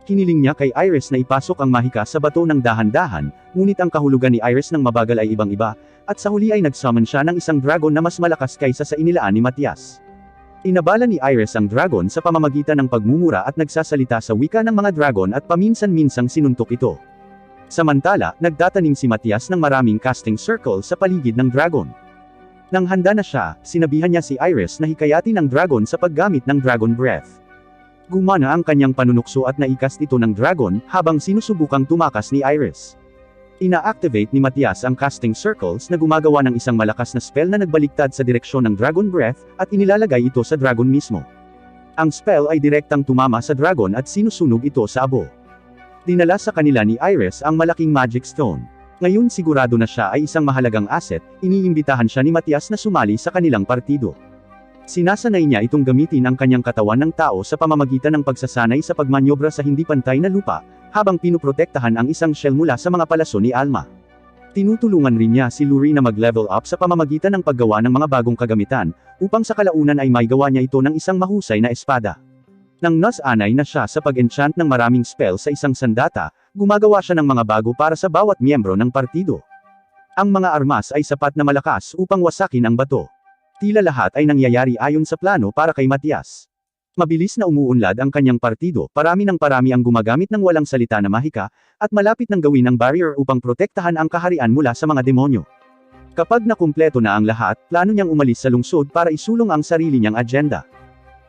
Hiniling niya kay Iris na ipasok ang mahika sa bato ng dahan-dahan, ngunit ang kahulugan ni Iris ng mabagal ay ibang-iba, at sa huli ay nag-summon siya ng isang dragon na mas malakas kaysa sa inilaan ni Matias. Inabala ni Iris ang dragon sa pamamagitan ng pagmumura at nagsasalita sa wika ng mga dragon at paminsan-minsang sinuntok ito. Samantala, nagtatanim si Matias ng maraming casting circle sa paligid ng dragon. Nang handa na siya, sinabihan niya si Iris na hikayatin ang dragon sa paggamit ng dragon breath. Gumana ang kanyang panunukso at naikast ito ng dragon, habang sinusubukang tumakas ni Iris. Ina-activate ni Matias ang casting circles na gumagawa ng isang malakas na spell na nagbaliktad sa direksyon ng dragon breath, at inilalagay ito sa dragon mismo. Ang spell ay direktang tumama sa dragon at sinusunog ito sa abo. Dinala sa kanila ni Iris ang malaking magic stone. Ngayon sigurado na siya ay isang mahalagang asset, iniimbitahan siya ni Matias na sumali sa kanilang partido. Sinasanay niya itong gamitin ang kanyang katawan ng tao sa pamamagitan ng pagsasanay sa pagmanyobra sa hindi pantay na lupa, habang pinuprotektahan ang isang shell mula sa mga palaso ni Alma. Tinutulungan rin niya si Luri na mag-level up sa pamamagitan ng paggawa ng mga bagong kagamitan, upang sa kalaunan ay maigawa niya ito ng isang mahusay na espada. Nang nasanay na siya sa pag-enchant ng maraming spell sa isang sandata, gumagawa siya ng mga bago para sa bawat miyembro ng partido. Ang mga armas ay sapat na malakas upang wasakin ang bato. Tila lahat ay nangyayari ayon sa plano para kay Matias. Mabilis na umuunlad ang kanyang partido, parami ng parami ang gumagamit ng walang salita na mahika, at malapit nang gawin ang barrier upang protektahan ang kaharian mula sa mga demonyo. Kapag nakumpleto na ang lahat, plano niyang umalis sa lungsod para isulong ang sarili niyang agenda.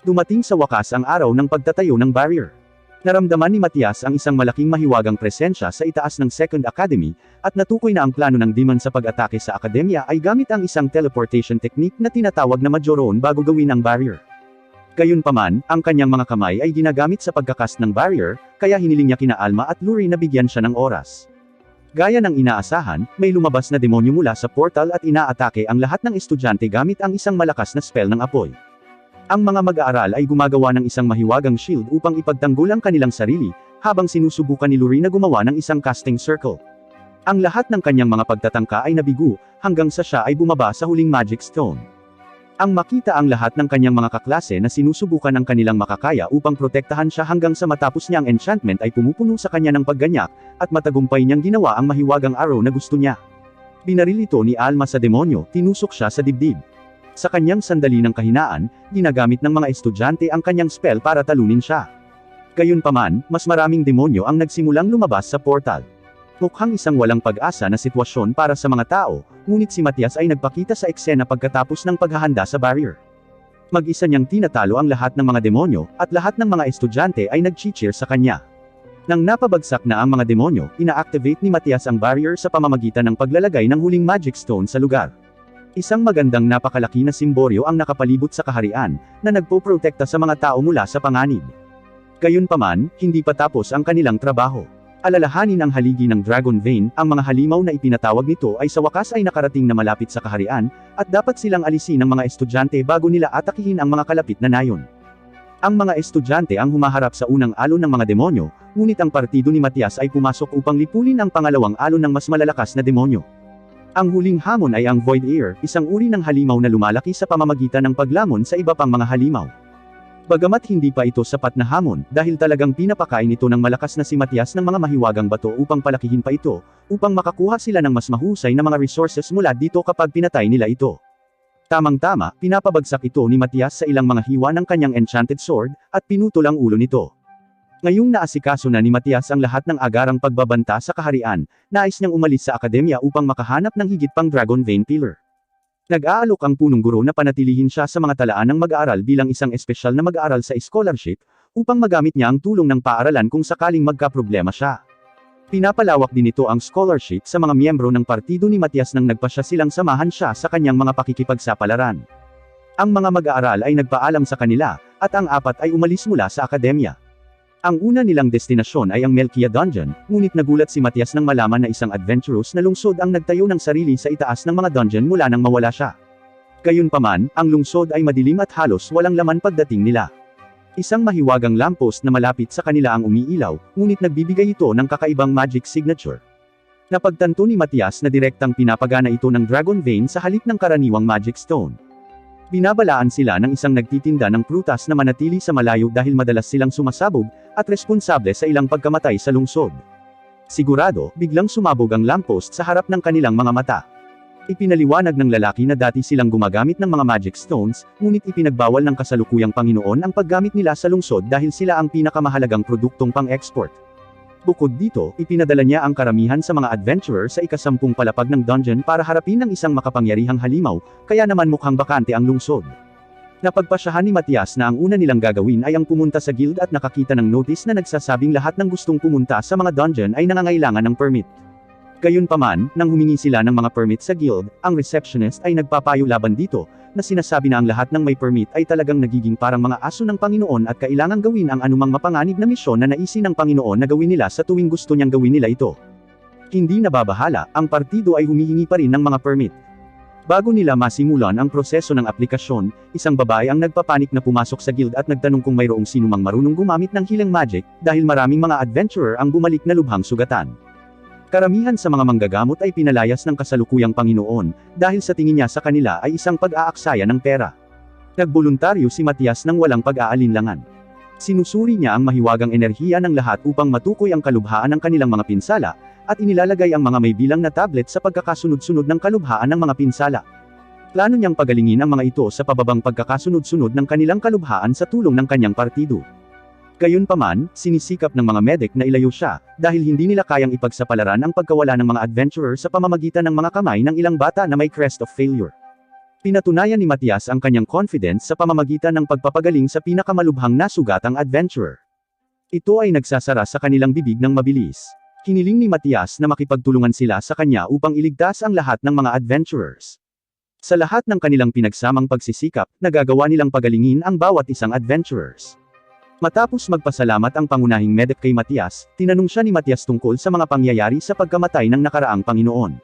Dumating sa wakas ang araw ng pagtatayo ng barrier. Naramdaman ni Matias ang isang malaking mahiwagang presensya sa itaas ng Second Academy, at natukoy na ang plano ng demon sa pag-atake sa akademya ay gamit ang isang teleportation technique na tinatawag na Majoron bago gawin ang barrier. Gayunpaman, ang kanyang mga kamay ay ginagamit sa pagkakast ng barrier, kaya hiniling niya kina Alma at Luri na bigyan siya ng oras. Gaya ng inaasahan, may lumabas na demonyo mula sa portal at inaatake ang lahat ng estudyante gamit ang isang malakas na spell ng apoy. Ang mga mag-aaral ay gumagawa ng isang mahiwagang shield upang ipagtanggol ang kanilang sarili, habang sinusubukan ni Luri na gumawa ng isang casting circle. Ang lahat ng kanyang mga pagtatangka ay nabigo, hanggang sa siya ay bumaba sa huling magic stone. Ang makita ang lahat ng kanyang mga kaklase na sinusubukan ang kanilang makakaya upang protektahan siya hanggang sa matapos niya ang enchantment ay pumupuno sa kanya ng pagganyak, at matagumpay niyang ginawa ang mahiwagang arrow na gusto niya. Binaril ito ni Alma sa demonyo, tinusok siya sa dibdib. Sa kanyang sandali ng kahinaan, ginagamit ng mga estudyante ang kanyang spell para talunin siya. Gayunpaman, mas maraming demonyo ang nagsimulang lumabas sa portal. Mukhang isang walang pag-asa na sitwasyon para sa mga tao, ngunit si Matias ay nagpakita sa eksena pagkatapos ng paghahanda sa barrier. Mag-isa niyang tinatalo ang lahat ng mga demonyo, at lahat ng mga estudyante ay nag-cheer sa kanya. Nang napabagsak na ang mga demonyo, ina-activate ni Matias ang barrier sa pamamagitan ng paglalagay ng huling magic stone sa lugar. Isang magandang napakalaki na simboryo ang nakapalibot sa kaharian, na nagpoprotekta sa mga tao mula sa panganib. Gayunpaman, hindi pa tapos ang kanilang trabaho. Alalahanin ang haligi ng Dragon Vein, ang mga halimaw na ipinatawag nito ay sa wakas ay nakarating na malapit sa kaharian, at dapat silang alisin ng mga estudyante bago nila atakihin ang mga kalapit na nayon. Ang mga estudyante ang humaharap sa unang alon ng mga demonyo, ngunit ang partido ni Matias ay pumasok upang lipulin ang pangalawang alon ng mas malalakas na demonyo. Ang huling hamon ay ang Void Ear, isang uri ng halimaw na lumalaki sa pamamagitan ng paglamon sa iba pang mga halimaw. Bagamat hindi pa ito sapat na hamon, dahil talagang pinapakain ito ng malakas na si Matias ng mga mahiwagang bato upang palakihin pa ito, upang makakuha sila ng mas mahusay na mga resources mula dito kapag pinatay nila ito. Tamang-tama, pinapabagsak ito ni Matias sa ilang mga hiwa ng kanyang enchanted sword, at pinutol ang ulo nito. Ngayong naasikaso na ni Matias ang lahat ng agarang pagbabanta sa kaharian, nais niyang umalis sa akademya upang makahanap ng higit pang Dragon Vein Pillar. Nag-aalok ang punong guro na panatilihin siya sa mga talaan ng mag-aaral bilang isang espesyal na mag-aaral sa scholarship, upang magamit niya ang tulong ng paaralan kung sakaling magkaproblema siya. Pinapalawak din ito ang scholarship sa mga miyembro ng partido ni Matias nang nagpasya silang samahan siya sa kanyang mga pakikipagsapalaran. Ang mga mag-aaral ay nagpaalam sa kanila, at ang 4 ay umalis mula sa akademya. Ang una nilang destinasyon ay ang Melkia Dungeon, ngunit nagulat si Matias nang malaman na isang adventurous na lungsod ang nagtayo ng sarili sa itaas ng mga dungeon mula nang mawala siya. Gayunpaman, ang lungsod ay madilim at halos walang laman pagdating nila. Isang mahiwagang lamppost na malapit sa kanila ang umiilaw, ngunit nagbibigay ito ng kakaibang magic signature. Napagtanto ni Matias na direktang pinapagana ito ng Dragon Vein sa halip ng karaniwang magic stone. Binabalaan sila ng isang nagtitinda ng prutas na manatili sa malayo dahil madalas silang sumasabog, at responsable sa ilang pagkamatay sa lungsod. Sigurado, biglang sumabog ang lamppost sa harap ng kanilang mga mata. Ipinaliwanag ng lalaki na dati silang gumagamit ng mga magic stones, ngunit ipinagbawal ng kasalukuyang Panginoon ang paggamit nila sa lungsod dahil sila ang pinakamahalagang produktong pang-export. Bukod dito, ipinadala niya ang karamihan sa mga adventurer sa ika-10 palapag ng dungeon para harapin ng isang makapangyarihang halimaw, kaya naman mukhang bakante ang lungsod. Napagpasyahan ni Matias na ang una nilang gagawin ay ang pumunta sa guild at nakakita ng notice na nagsasabing lahat ng gustong pumunta sa mga dungeon ay nangangailangan ng permit. Gayunpaman, nang humingi sila ng mga permit sa guild, ang receptionist ay nagpapayo laban dito, na sinasabi na ang lahat ng may permit ay talagang nagiging parang mga aso ng Panginoon at kailangang gawin ang anumang mapanganib na misyon na naisin ng Panginoon na gawin nila sa tuwing gusto niyang gawin nila ito. Hindi nababahala, ang partido ay humihingi pa rin ng mga permit. Bago nila masimulan ang proseso ng aplikasyon, isang babae ang nagpapanik na pumasok sa guild at nagtanong kung mayroong sinumang marunong gumamit ng healing magic, dahil maraming mga adventurer ang bumalik na lubhang sugatan. Karamihan sa mga manggagamot ay pinalayas ng kasalukuyang Panginoon, dahil sa tingin niya sa kanila ay isang pag-aaksaya ng pera. Nagboluntaryo si Matias nang walang pag-aalinlangan. Sinusuri niya ang mahiwagang enerhiya ng lahat upang matukoy ang kalubhaan ng kanilang mga pinsala, at inilalagay ang mga may bilang na tablet sa pagkakasunod-sunod ng kalubhaan ng mga pinsala. Plano niyang pagalingin ang mga ito sa pababang pagkakasunod-sunod ng kanilang kalubhaan sa tulong ng kanyang partido. Gayunpaman, sinisikap ng mga medic na ilayo siya, dahil hindi nila kayang ipagsapalaran ang pagkawala ng mga adventurer sa pamamagitan ng mga kamay ng ilang bata na may crest of failure. Pinatunayan ni Matias ang kanyang confidence sa pamamagitan ng pagpapagaling sa pinakamalubhang nasugatang adventurer. Ito ay nagsasara sa kanilang bibig ng mabilis. Hiniling ni Matias na makipagtulungan sila sa kanya upang iligtas ang lahat ng mga adventurers. Sa lahat ng kanilang pinagsamang pagsisikap, nagagawa nilang pagalingin ang bawat isang adventurers. Matapos magpasalamat ang pangunahing medic kay Matias, tinanong siya ni Matias tungkol sa mga pangyayari sa pagkamatay ng nakaraang Panginoon.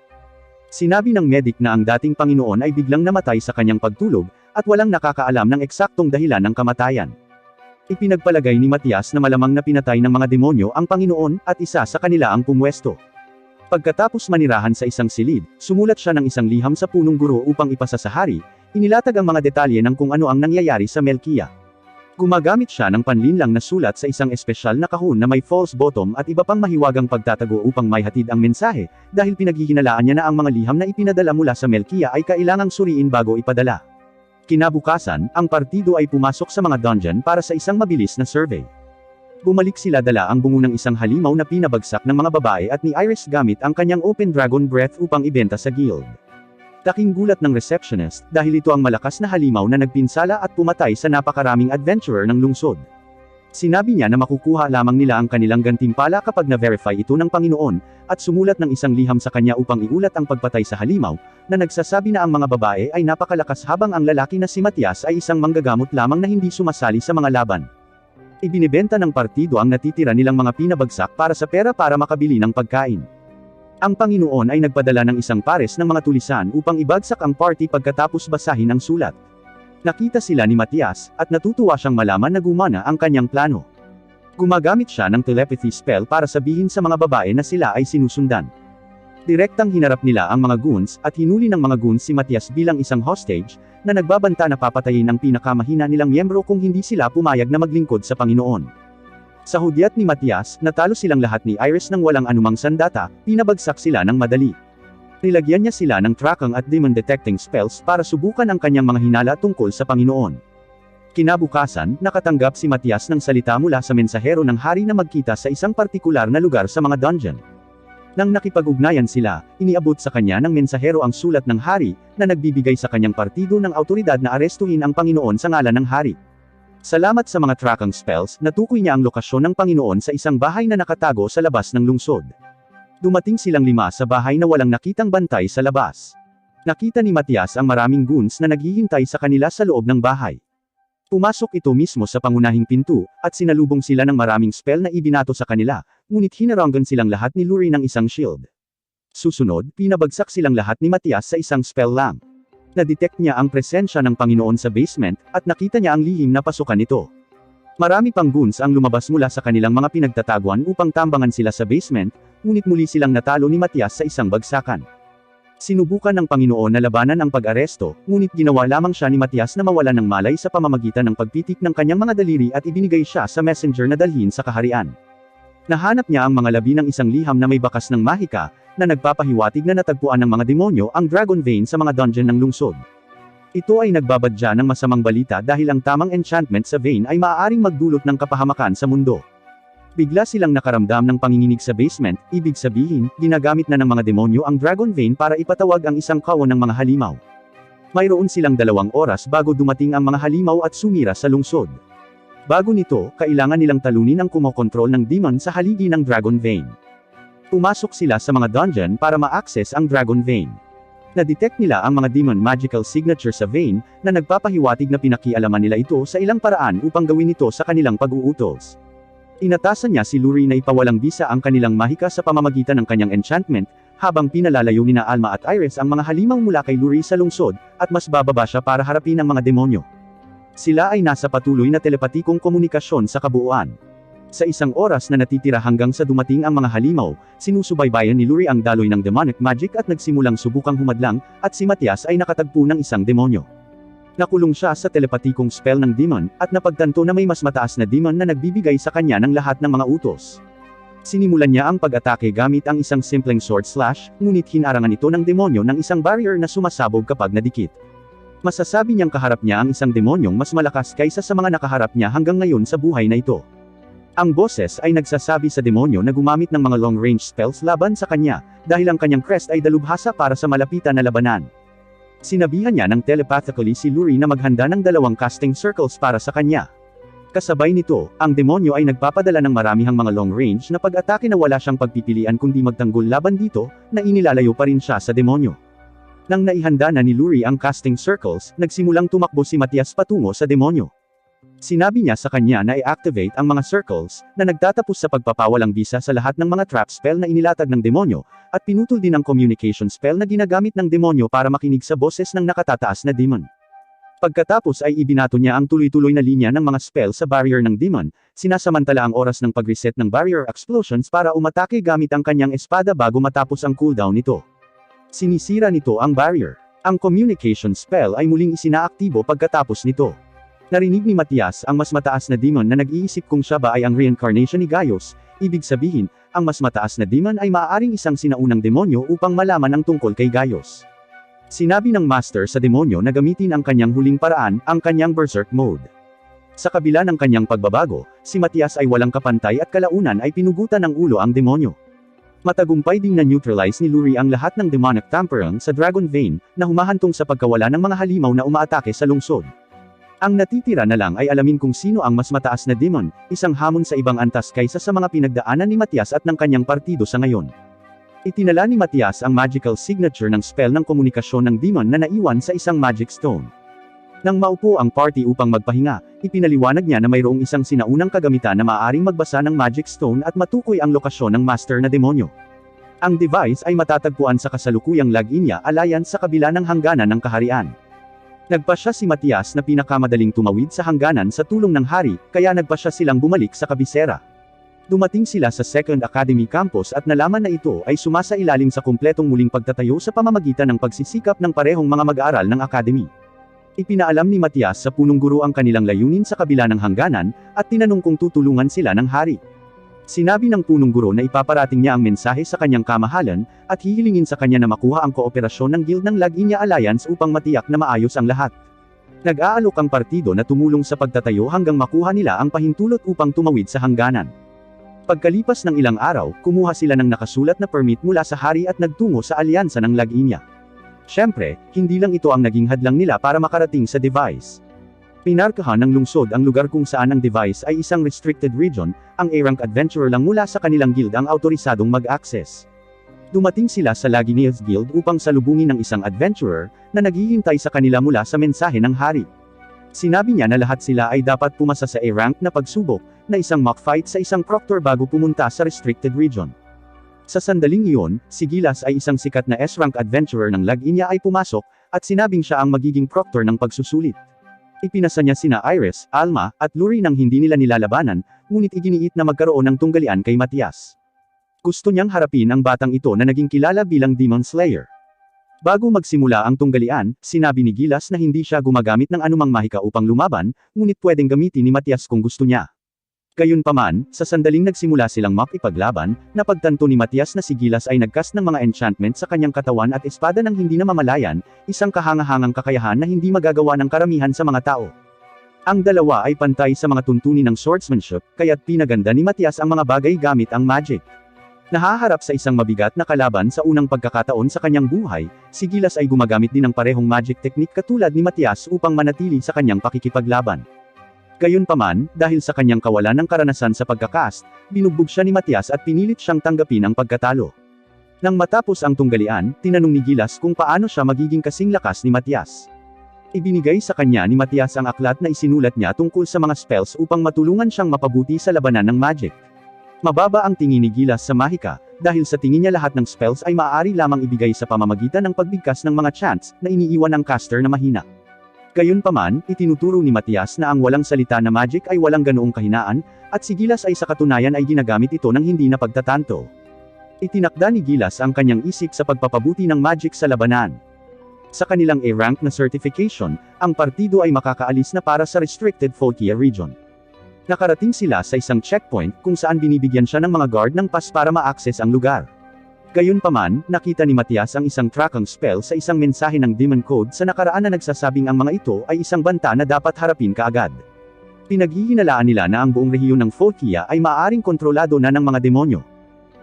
Sinabi ng medic na ang dating Panginoon ay biglang namatay sa kanyang pagtulog, at walang nakakaalam ng eksaktong dahilan ng kamatayan. Ipinagpalagay ni Matias na malamang na pinatay ng mga demonyo ang Panginoon, at isa sa kanila ang pumwesto. Pagkatapos manirahan sa isang silid, sumulat siya ng isang liham sa punong guro upang ipasa sa hari, inilatag ang mga detalye ng kung ano ang nangyayari sa Melkia. Gumagamit siya ng panlinlang na sulat sa isang espesyal na kahon na may false bottom at iba pang mahiwagang pagtatago upang maihatid ang mensahe, dahil pinaghihinalaan niya na ang mga liham na ipinadala mula sa Melkia ay kailangang suriin bago ipadala. Kinabukasan, ang partido ay pumasok sa mga dungeon para sa isang mabilis na survey. Bumalik sila dala ang bungo ng isang halimaw na pinabagsak ng mga babae at ni Iris gamit ang kanyang Open Dragon Breath upang ibenta sa guild. Taking gulat ng receptionist, dahil ito ang malakas na halimaw na nagpinsala at pumatay sa napakaraming adventurer ng lungsod. Sinabi niya na makukuha lamang nila ang kanilang gantimpala kapag na-verify ito ng Panginoon, at sumulat ng isang liham sa kanya upang iulat ang pagpatay sa halimaw, na nagsasabi na ang mga babae ay napakalakas habang ang lalaki na si Matias ay isang manggagamot lamang na hindi sumasali sa mga laban. Ibinibenta ng partido ang natitira nilang mga pinabagsak para sa pera para makabili ng pagkain. Ang Panginoon ay nagpadala ng isang pares ng mga tulisan upang ibagsak ang party pagkatapos basahin ang sulat. Nakita sila ni Matias, at natutuwa siyang malaman na gumana ang kanyang plano. Gumagamit siya ng telepathy spell para sabihin sa mga babae na sila ay sinusundan. Direktang hinarap nila ang mga goons, at hinuli ng mga goons si Matias bilang isang hostage, na nagbabanta na papatayin ang pinakamahina nilang miyembro kung hindi sila pumayag na maglingkod sa Panginoon. Sa hudyat ni Matias, natalo silang lahat ni Iris ng walang anumang sandata, pinabagsak sila ng madali. Nilagyan niya sila ng trackang at demon detecting spells para subukan ang kanyang mga hinala tungkol sa Panginoon. Kinabukasan, nakatanggap si Matias ng salita mula sa mensahero ng hari na magkita sa isang partikular na lugar sa mga dungeon. Nang nakipag-ugnayan sila, iniabot sa kanya ng mensahero ang sulat ng hari, na nagbibigay sa kanyang partido ng autoridad na arestuhin ang Panginoon sa ngalan ng hari. Salamat sa mga trackang spells, natukoy niya ang lokasyon ng Panginoon sa isang bahay na nakatago sa labas ng lungsod. Dumating silang 5 sa bahay na walang nakitang bantay sa labas. Nakita ni Matias ang maraming goons na naghihintay sa kanila sa loob ng bahay. Pumasok ito mismo sa pangunahing pinto, at sinalubong sila ng maraming spell na ibinato sa kanila, ngunit hinaranggan silang lahat ni Lurie ng isang shield. Susunod, pinabagsak silang lahat ni Matias sa isang spell lang. Na-detect niya ang presensya ng Panginoon sa basement, at nakita niya ang lihim na pasukan nito. Marami pang goons ang lumabas mula sa kanilang mga pinagtataguan upang tambangan sila sa basement, ngunit muli silang natalo ni Matias sa isang bagsakan. Sinubukan ng Panginoon na labanan ang pag-aresto, ngunit ginawa lamang siya ni Matias na mawalan ng malay sa pamamagitan ng pagpitik ng kanyang mga daliri at ibinigay siya sa messenger na dalhin sa kaharian. Nahanap niya ang mga labi ng isang liham na may bakas ng mahika, na nagpapahiwatig na natagpuan ng mga demonyo ang Dragon Vein sa mga dungeon ng lungsod. Ito ay nagbabadya ng masamang balita dahil ang tamang enchantment sa vein ay maaaring magdulot ng kapahamakan sa mundo. Bigla silang nakaramdam ng panginginig sa basement, ibig sabihin, ginagamit na ng mga demonyo ang Dragon Vein para ipatawag ang isang kawon ng mga halimaw. Mayroon silang 2 oras bago dumating ang mga halimaw at sumira sa lungsod. Bago nito, kailangan nilang talunin ang kumokontrol ng demon sa haligi ng Dragon Vein. Pumasok sila sa mga dungeon para ma-access ang Dragon Vein. Na-detect nila ang mga demon magical signature sa vein, na nagpapahiwatig na pinakialaman nila ito sa ilang paraan upang gawin ito sa kanilang pag-uutos. Inatasan niya si Lurie na ipawalang bisa ang kanilang mahika sa pamamagitan ng kanyang enchantment, habang pinalalayo nina Alma at Iris ang mga halimaw mula kay Lurie sa lungsod, at mas bababa siya para harapin ang mga demonyo. Sila ay nasa patuloy na telepatikong komunikasyon sa kabuuan. Sa isang oras na natitira hanggang sa dumating ang mga halimaw, sinusubaybayan ni Lurie ang daloy ng demonic magic at nagsimulang subukang humadlang, at si Matias ay nakatagpo ng isang demonyo. Nakulong siya sa telepatikong spell ng demon, at napagtanto na may mas mataas na demon na nagbibigay sa kanya ng lahat ng mga utos. Sinimulan niya ang pag-atake gamit ang isang simpleng sword slash, ngunit hinarangan ito ng demonyo ng isang barrier na sumasabog kapag nadikit. Masasabi niyang kaharap niya ang isang demonyong mas malakas kaysa sa mga nakaharap niya hanggang ngayon sa buhay na ito. Ang boses ay nagsasabi sa demonyo na gumamit ng mga long-range spells laban sa kanya, dahil ang kanyang crest ay dalubhasa para sa malapitan na labanan. Sinabihan niya ng telepathically si Lurie na maghanda ng 2 casting circles para sa kanya. Kasabay nito, ang demonyo ay nagpapadala ng maramihang mga long-range na pag-atake na wala siyang pagpipilian kundi magtanggol laban dito, na inilalayo pa rin siya sa demonyo. Nang naihanda na ni Lurie ang casting circles, nagsimulang tumakbo si Matias patungo sa demonyo. Sinabi niya sa kanya na i-activate ang mga circles, na nagtatapos sa pagpapawalang bisa sa lahat ng mga trap spell na inilatag ng demonyo, at pinutol din ang communication spell na ginagamit ng demonyo para makinig sa boses ng nakatataas na demon. Pagkatapos ay ibinato niya ang tuloy-tuloy na linya ng mga spell sa barrier ng demon, sinasamantala ang oras ng pag-reset ng barrier explosions para umatake gamit ang kanyang espada bago matapos ang cooldown nito. Sinisira nito ang barrier. Ang communication spell ay muling isinaaktibo pagkatapos nito. Narinig ni Matias ang mas mataas na demon na nag-iisip kung siya ba ay ang reincarnation ni Gaius, ibig sabihin, ang mas mataas na demon ay maaaring isang sinaunang demonyo upang malaman ang tungkol kay Gaius. Sinabi ng master sa demonyo na gamitin ang kanyang huling paraan, ang kanyang berserk mode. Sa kabila ng kanyang pagbabago, si Matias ay walang kapantay at kalaunan ay pinugutan ng ulo ang demonyo. Matagumpay ding na-neutralize ni Lurie ang lahat ng demonic tampering sa Dragon Vein, na humahantong sa pagkawala ng mga halimaw na umaatake sa lungsod. Ang natitira na lang ay alamin kung sino ang mas mataas na demon, isang hamon sa ibang antas kaysa sa mga pinagdaanan ni Matias at ng kanyang partido sa ngayon. Itinala ni Matias ang magical signature ng spell ng komunikasyon ng demon na naiwan sa isang magic stone. Nang maupo ang party upang magpahinga, ipinaliwanag niya na mayroong isang sinaunang kagamitan na maaaring magbasa ng magic stone at matukoy ang lokasyon ng master na demonyo. Ang device ay matatagpuan sa kasalukuyang Laginia Alliance sa kabila ng hangganan ng kaharian. Nagpasya si Matias na pinakamadaling tumawid sa hangganan sa tulong ng hari, kaya nagpasya silang bumalik sa kabisera. Dumating sila sa Second Academy Campus at nalaman na ito ay sumasailalim sa kumpletong muling pagtatayo sa pamamagitan ng pagsisikap ng parehong mga mag-aaral ng Academy. Ipinaalam ni Matias sa punong guro ang kanilang layunin sa kabila ng hangganan, at tinanong kung tutulungan sila ng hari. Sinabi ng punong guro na ipaparating niya ang mensahe sa kanyang kamahalan, at hihilingin sa kanya na makuha ang kooperasyon ng Guild ng Laginia Alliance upang matiyak na maayos ang lahat. Nag-aalok ang partido na tumulong sa pagtatayo hanggang makuha nila ang pahintulot upang tumawid sa hangganan. Pagkalipas ng ilang araw, kumuha sila ng nakasulat na permit mula sa hari at nagtungo sa alyansa ng Laginia. Siyempre, hindi lang ito ang naging hadlang nila para makarating sa device. Pinarkahan ng lungsod ang lugar kung saan ang device ay isang restricted region, ang A-rank adventurer lang mula sa kanilang guild ang autorisadong mag-access. Dumating sila sa Laginia's Guild upang salubungin ng isang adventurer, na naghihintay sa kanila mula sa mensahe ng hari. Sinabi niya na lahat sila ay dapat pumasa sa A-rank na pagsubok, na isang mock fight sa isang proctor bago pumunta sa restricted region. Sa sandaling iyon, si Gilas ay isang sikat na S-rank adventurer ng Lag-Inya ay pumasok, at sinabing siya ang magiging proctor ng pagsusulit. Ipinasa niya sina Iris, Alma, at Luri nang hindi nila nilalabanan, ngunit iginiit na magkaroon ng tunggalian kay Matias. Gusto niyang harapin ang batang ito na naging kilala bilang Demon Slayer. Bago magsimula ang tunggalian, sinabi ni Gilas na hindi siya gumagamit ng anumang mahika upang lumaban, ngunit pwedeng gamitin ni Matias kung gusto niya. Gayunpaman, sa sandaling nagsimula silang makipaglaban, napagtanto ni Matias na si Gilas ay nagcast ng mga enchantment sa kanyang katawan at espada nang hindi namamalayan, isang kahangahangang kakayahan na hindi magagawa ng karamihan sa mga tao. Ang dalawa ay pantay sa mga tuntunin ng swordsmanship, kaya't pinaganda ni Matias ang mga bagay gamit ang magic. Nahaharap sa isang mabigat na kalaban sa unang pagkakataon sa kanyang buhay, si Gilas ay gumagamit din ng parehong magic technique katulad ni Matias upang manatili sa kanyang pakikipaglaban. Gayunpaman, dahil sa kanyang kawalan ng karanasan sa pagkakast, binugbog siya ni Matias at pinilit siyang tanggapin ang pagkatalo. Nang matapos ang tunggalian, tinanong ni Gilas kung paano siya magiging kasing lakas ni Matias. Ibinigay sa kanya ni Matias ang aklat na isinulat niya tungkol sa mga spells upang matulungan siyang mapabuti sa labanan ng magic. Mababa ang tingin ni Gilas sa mahika, dahil sa tingin niya lahat ng spells ay maaari lamang ibigay sa pamamagitan ng pagbigkas ng mga chants na iniiwan ng caster na mahina. Gayunpaman, itinuturo ni Matias na ang walang salita na magic ay walang ganoong kahinaan, at si Gilas ay sa katunayan ay ginagamit ito ng hindi na pagtatanto. Itinakda ni Gilas ang kanyang isip sa pagpapabuti ng magic sa labanan. Sa kanilang A-rank na certification, ang partido ay makakaalis na para sa restricted Folkia region. Nakarating sila sa isang checkpoint kung saan binibigyan siya ng mga guard ng pass para ma-access ang lugar. Gayunpaman, nakita ni Matias ang isang tracking spell sa isang mensahe ng Demon Code sa nakaraan na nagsasabing ang mga ito ay isang banta na dapat harapin kaagad. Pinaghihinalaan nila na ang buong rehiyon ng Folkia ay maaaring kontrolado na ng mga demonyo.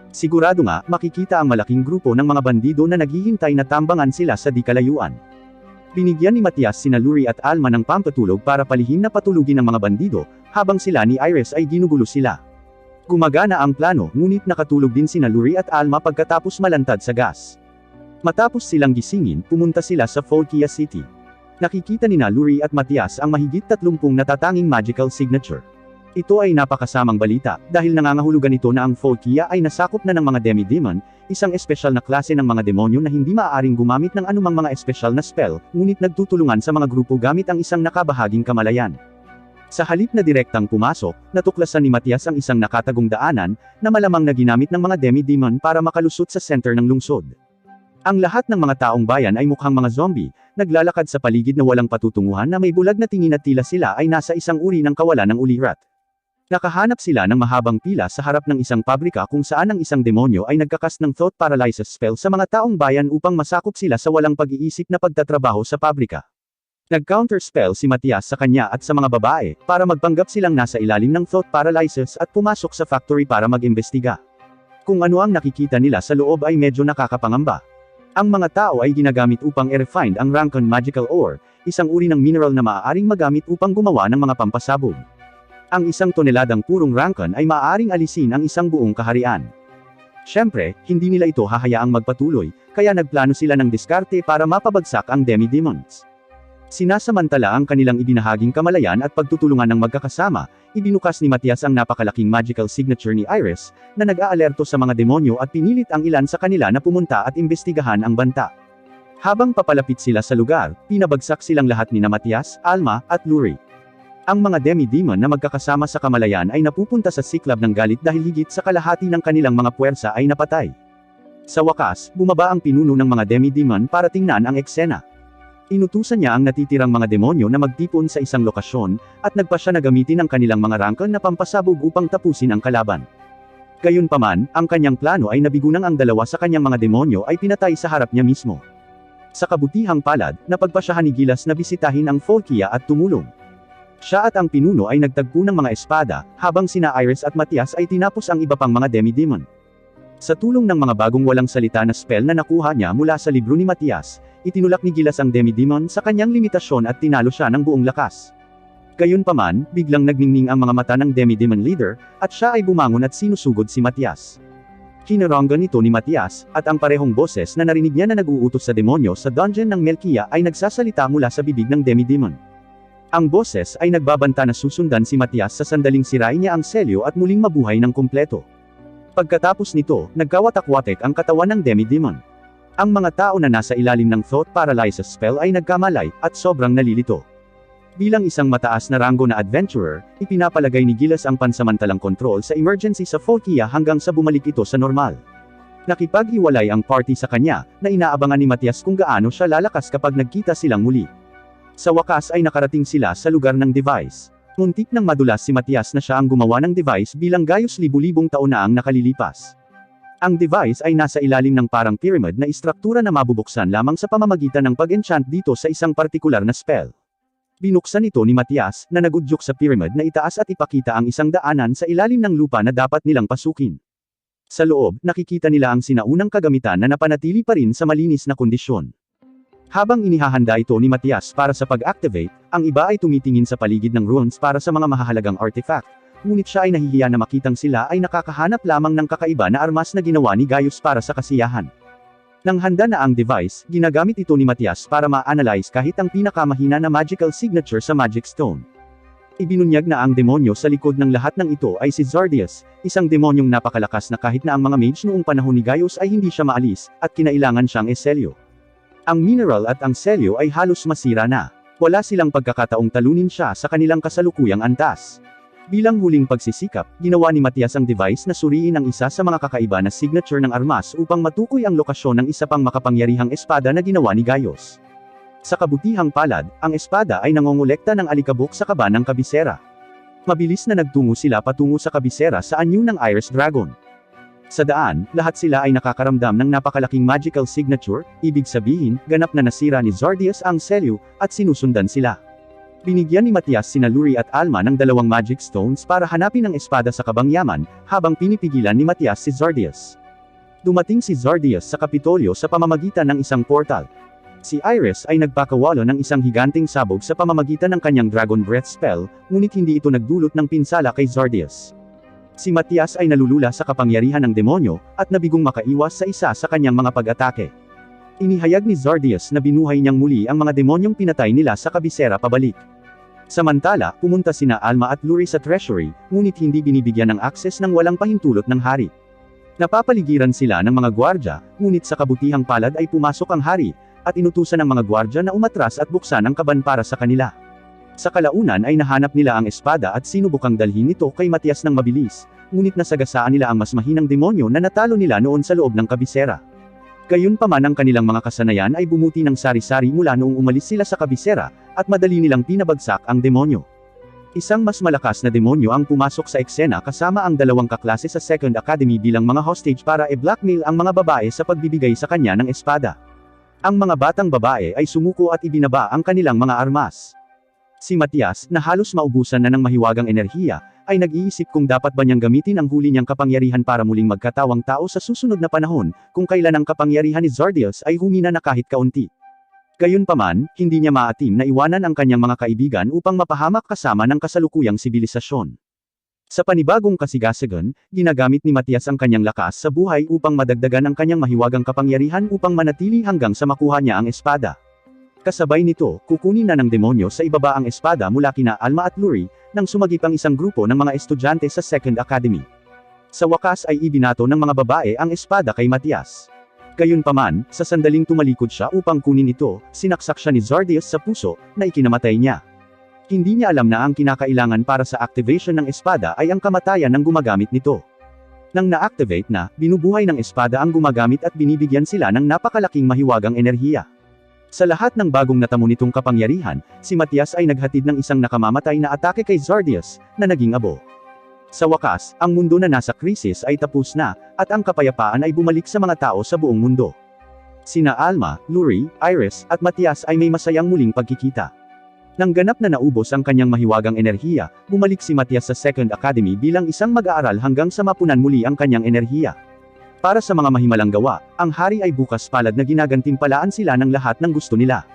Sigurado nga, makikita ang malaking grupo ng mga bandido na naghihintay na tambangan sila sa di kalayuan. Binigyan ni Matias sina Luri at Alma ng pampatulog para palihim na patulugin ang mga bandido, habang sila ni Iris ay ginugulo sila. Gumagana ang plano, ngunit nakatulog din sina Luri at Alma pagkatapos malantad sa gas. Matapos silang gisingin, pumunta sila sa Folkia City. Nakikita ni Luri at Matias ang mahigit 30 natatanging magical signature. Ito ay napakasamang balita, dahil nangangahulugan ito na ang Folkia ay nasakop na ng mga demi-demon, isang espesyal na klase ng mga demonyo na hindi maaaring gumamit ng anumang mga espesyal na spell, ngunit nagtutulungan sa mga grupo gamit ang isang nakabahaging kamalayan. Sa halip na direktang pumasok, natuklasan ni Matias ang isang nakatagong daanan, na malamang na ginamit ng mga demi-demon para makalusot sa center ng lungsod. Ang lahat ng mga taong bayan ay mukhang mga zombie, naglalakad sa paligid na walang patutunguhan na may bulag na tingin at tila sila ay nasa isang uri ng kawalan ng ulirat. Nakahanap sila ng mahabang pila sa harap ng isang pabrika kung saan ang isang demonyo ay nagkakast ng thought paralysis spell sa mga taong bayan upang masakop sila sa walang pag-iisip na pagtatrabaho sa pabrika. Nag-counter spell si Matias sa kanya at sa mga babae, para magpanggap silang nasa ilalim ng thought paralysis at pumasok sa factory para mag-imbestiga. Kung ano ang nakikita nila sa loob ay medyo nakakapangamba. Ang mga tao ay ginagamit upang i-refine ang Rankon Magical Ore, isang uri ng mineral na maaaring magamit upang gumawa ng mga pampasabog. Ang 1 toneladang purong Rankon ay maaaring alisin ang isang buong kaharian. Siyempre, hindi nila ito hahayaang magpatuloy, kaya nagplano sila ng diskarte para mapabagsak ang demi-demons. Sinasamantala ang kanilang ibinahaging kamalayan at pagtutulungan ng magkakasama, ibinukas ni Matias ang napakalaking magical signature ni Iris, na nag-aalerto sa mga demonyo at pinilit ang ilan sa kanila na pumunta at imbestigahan ang banta. Habang papalapit sila sa lugar, pinabagsak silang lahat ni Matias, Alma, at Luri. Ang mga demi-demon na magkakasama sa kamalayan ay napupunta sa siklab ng galit dahil higit sa kalahati ng kanilang mga puwersa ay napatay. Sa wakas, bumaba ang pinuno ng mga demi-demon para tingnan ang eksena. Inutusan niya ang natitirang mga demonyo na magtipon sa isang lokasyon, at nagpa siya na gamitin ang kanilang mga Rankon na pampasabog upang tapusin ang kalaban. Gayunpaman, ang kanyang plano ay nabigunang ang dalawa sa kanyang mga demonyo ay pinatay sa harap niya mismo. Sa kabutihang palad, napagpasyahan ni Gilas na bisitahin ang Folkia at tumulong. Siya at ang pinuno ay nagtagpo ng mga espada, habang sina Iris at Matias ay tinapos ang iba pang mga demi-demon. Sa tulong ng mga bagong walang salita na spell na nakuha niya mula sa libro ni Matias, itinulak ni Gilas ang demi-demon sa kanyang limitasyon at tinalo siya ng buong lakas. Gayunpaman, biglang nagningning ang mga mata ng demi-demon leader, at siya ay bumangon at sinusugod si Matias. Kinaranggan ito ni Matias, at ang parehong boses na narinig niya na nag-uutos sa demonyo sa dungeon ng Melkia ay nagsasalita mula sa bibig ng demi-demon. Ang boses ay nagbabanta na susundan si Matias sa sandaling sirain niya ang selyo at muling mabuhay ng kumpleto. Pagkatapos nito, nagkawatak-watek ang katawan ng demi-demon. Ang mga tao na nasa ilalim ng thought paralysis spell ay nagkamalay, at sobrang nalilito. Bilang isang mataas na ranggo na adventurer, ipinapalagay ni Gilas ang pansamantalang kontrol sa emergency sa Folkia hanggang sa bumalik ito sa normal. Nakipag-hiwalay ang party sa kanya, na inaabangan ni Matias kung gaano siya lalakas kapag nagkita silang muli. Sa wakas ay nakarating sila sa lugar ng device. Muntik nang madulas si Matias na siya ang gumawa ng device bilang gayos libu-libong taon na ang nakalilipas. Ang device ay nasa ilalim ng parang pyramid na istruktura na mabubuksan lamang sa pamamagitan ng pag-enchant dito sa isang partikular na spell. Binuksan ito ni Matias, na nagudyok sa pyramid na itaas at ipakita ang isang daanan sa ilalim ng lupa na dapat nilang pasukin. Sa loob, nakikita nila ang sinaunang kagamitan na napanatili pa rin sa malinis na kondisyon. Habang inihahanda ito ni Matias para sa pag-activate, ang iba ay tumitingin sa paligid ng ruins para sa mga mahahalagang artifact, ngunit siya ay nahihiya na makitang sila ay nakakahanap lamang ng kakaiba na armas na ginawa ni Gaius para sa kasiyahan. Nang handa na ang device, ginagamit ito ni Matias para ma-analyze kahit ang pinakamahina na magical signature sa Magic Stone. Ibinunyag na ang demonyo sa likod ng lahat ng ito ay si Zardius, isang demonyong napakalakas na kahit na ang mga mage noong panahon ni Gaius ay hindi siya maalis, at kinailangan siyang eselyo. Ang mineral at ang selyo ay halos masira na. Wala silang pagkakataong talunin siya sa kanilang kasalukuyang antas. Bilang huling pagsisikap, ginawa ni Matias ang device na suriin ang isa sa mga kakaiba na signature ng armas upang matukoy ang lokasyon ng isa pang makapangyarihang espada na ginawa ni Gaius. Sa kabutihang palad, ang espada ay nangongolekta ng alikabok sa kaba ng kabisera. Mabilis na nagtungo sila patungo sa kabisera sa anyo ng Iris Dragon. Sa daan, lahat sila ay nakakaramdam ng napakalaking magical signature, ibig sabihin, ganap na nasira ni Zardius ang selyo, at sinusundan sila. Binigyan ni Matias sina Luri at Alma ng 2 magic stones para hanapin ang espada sa kabangyaman, habang pinipigilan ni Matias si Zardius. Dumating si Zardius sa Kapitolyo sa pamamagitan ng isang portal. Si Iris ay nagpakawalo ng isang higanting sabog sa pamamagitan ng kanyang Dragon Breath spell, ngunit hindi ito nagdulot ng pinsala kay Zardius. Si Matias ay nalulula sa kapangyarihan ng demonyo, at nabigong makaiwas sa isa sa kanyang mga pag-atake. Inihayag ni Zardius na binuhay niyang muli ang mga demonyong pinatay nila sa kabisera pabalik. Samantala, pumunta sina Alma at Luri sa treasury, ngunit hindi binibigyan ng akses ng walang pahintulot ng hari. Napapaligiran sila ng mga gwardya, ngunit sa kabutihang palad ay pumasok ang hari, at inutusan ng mga gwardya na umatras at buksan ang kaban para sa kanila. Sa kalaunan ay nahanap nila ang espada at sinubukang dalhin ito kay Matias ng mabilis, ngunit nasagasaan nila ang mas mahinang demonyo na natalo nila noon sa loob ng kabisera. Gayunpaman ang kanilang mga kasanayan ay bumuti ng sari-sari mula noong umalis sila sa kabisera, at madali nilang pinabagsak ang demonyo. Isang mas malakas na demonyo ang pumasok sa eksena kasama ang 2 kaklase sa Second Academy bilang mga hostage para i-blackmail ang mga babae sa pagbibigay sa kanya ng espada. Ang mga batang babae ay sumuko at ibinaba ang kanilang mga armas. Si Matias, na halos maubusan na ng mahiwagang enerhiya, ay nag-iisip kung dapat ba niyang gamitin ang huli niyang kapangyarihan para muling magkatawang tao sa susunod na panahon, kung kailan ang kapangyarihan ni Zardius ay humina na kahit kaunti. Gayunpaman, hindi niya maatim na iwanan ang kanyang mga kaibigan upang mapahamak kasama ng kasalukuyang sibilisasyon. Sa panibagong kasigasagan, ginagamit ni Matias ang kanyang lakas sa buhay upang madagdagan ang kanyang mahiwagang kapangyarihan upang manatili hanggang sa makuha niya ang espada. Kasabay nito, kukunin na ng demonyo sa ibaba ang espada mula kina Alma at Luri, nang sumagip ang isang grupo ng mga estudyante sa Second Academy. Sa wakas ay ibinato ng mga babae ang espada kay Matias. Gayunpaman, sa sandaling tumalikod siya upang kunin ito, sinaksak siya ni Zardius sa puso, na ikinamatay niya. Hindi niya alam na ang kinakailangan para sa activation ng espada ay ang kamatayan ng gumagamit nito. Nang na-activate na, binubuhay ng espada ang gumagamit at binibigyan sila ng napakalaking mahiwagang enerhiya. Sa lahat ng bagong natamo nitong kapangyarihan, si Matias ay naghatid ng isang nakamamatay na atake kay Zardius, na naging abo. Sa wakas, ang mundo na nasa krisis ay tapos na, at ang kapayapaan ay bumalik sa mga tao sa buong mundo. Sina Alma, Luri, Iris, at Matias ay may masayang muling pagkikita. Nang ganap na naubos ang kanyang mahiwagang enerhiya, bumalik si Matias sa Second Academy bilang isang mag-aaral hanggang sa mapunan muli ang kanyang enerhiya. Para sa mga mahimalang gawa, ang hari ay bukas palad na ginagantimpalaan sila ng lahat ng gusto nila.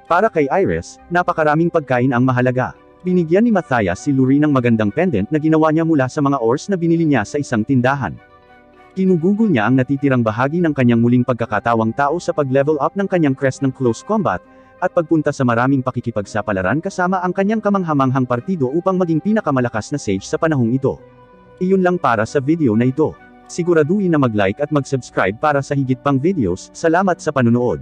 Para kay Iris, napakaraming pagkain ang mahalaga. Binigyan ni Matthias si Luri ng magandang pendant na ginawa niya mula sa mga ores na binili niya sa isang tindahan. Ginugugol niya ang natitirang bahagi ng kanyang muling pagkakatawang tao sa pag-level up ng kanyang crest ng close combat, at pagpunta sa maraming pakikipagsapalaran kasama ang kanyang kamanghamanghang partido upang maging pinakamalakas na sage sa panahong ito. Iyon lang para sa video na ito. Siguraduhin na mag-like at mag-subscribe para sa higit pang videos. Salamat sa panunood.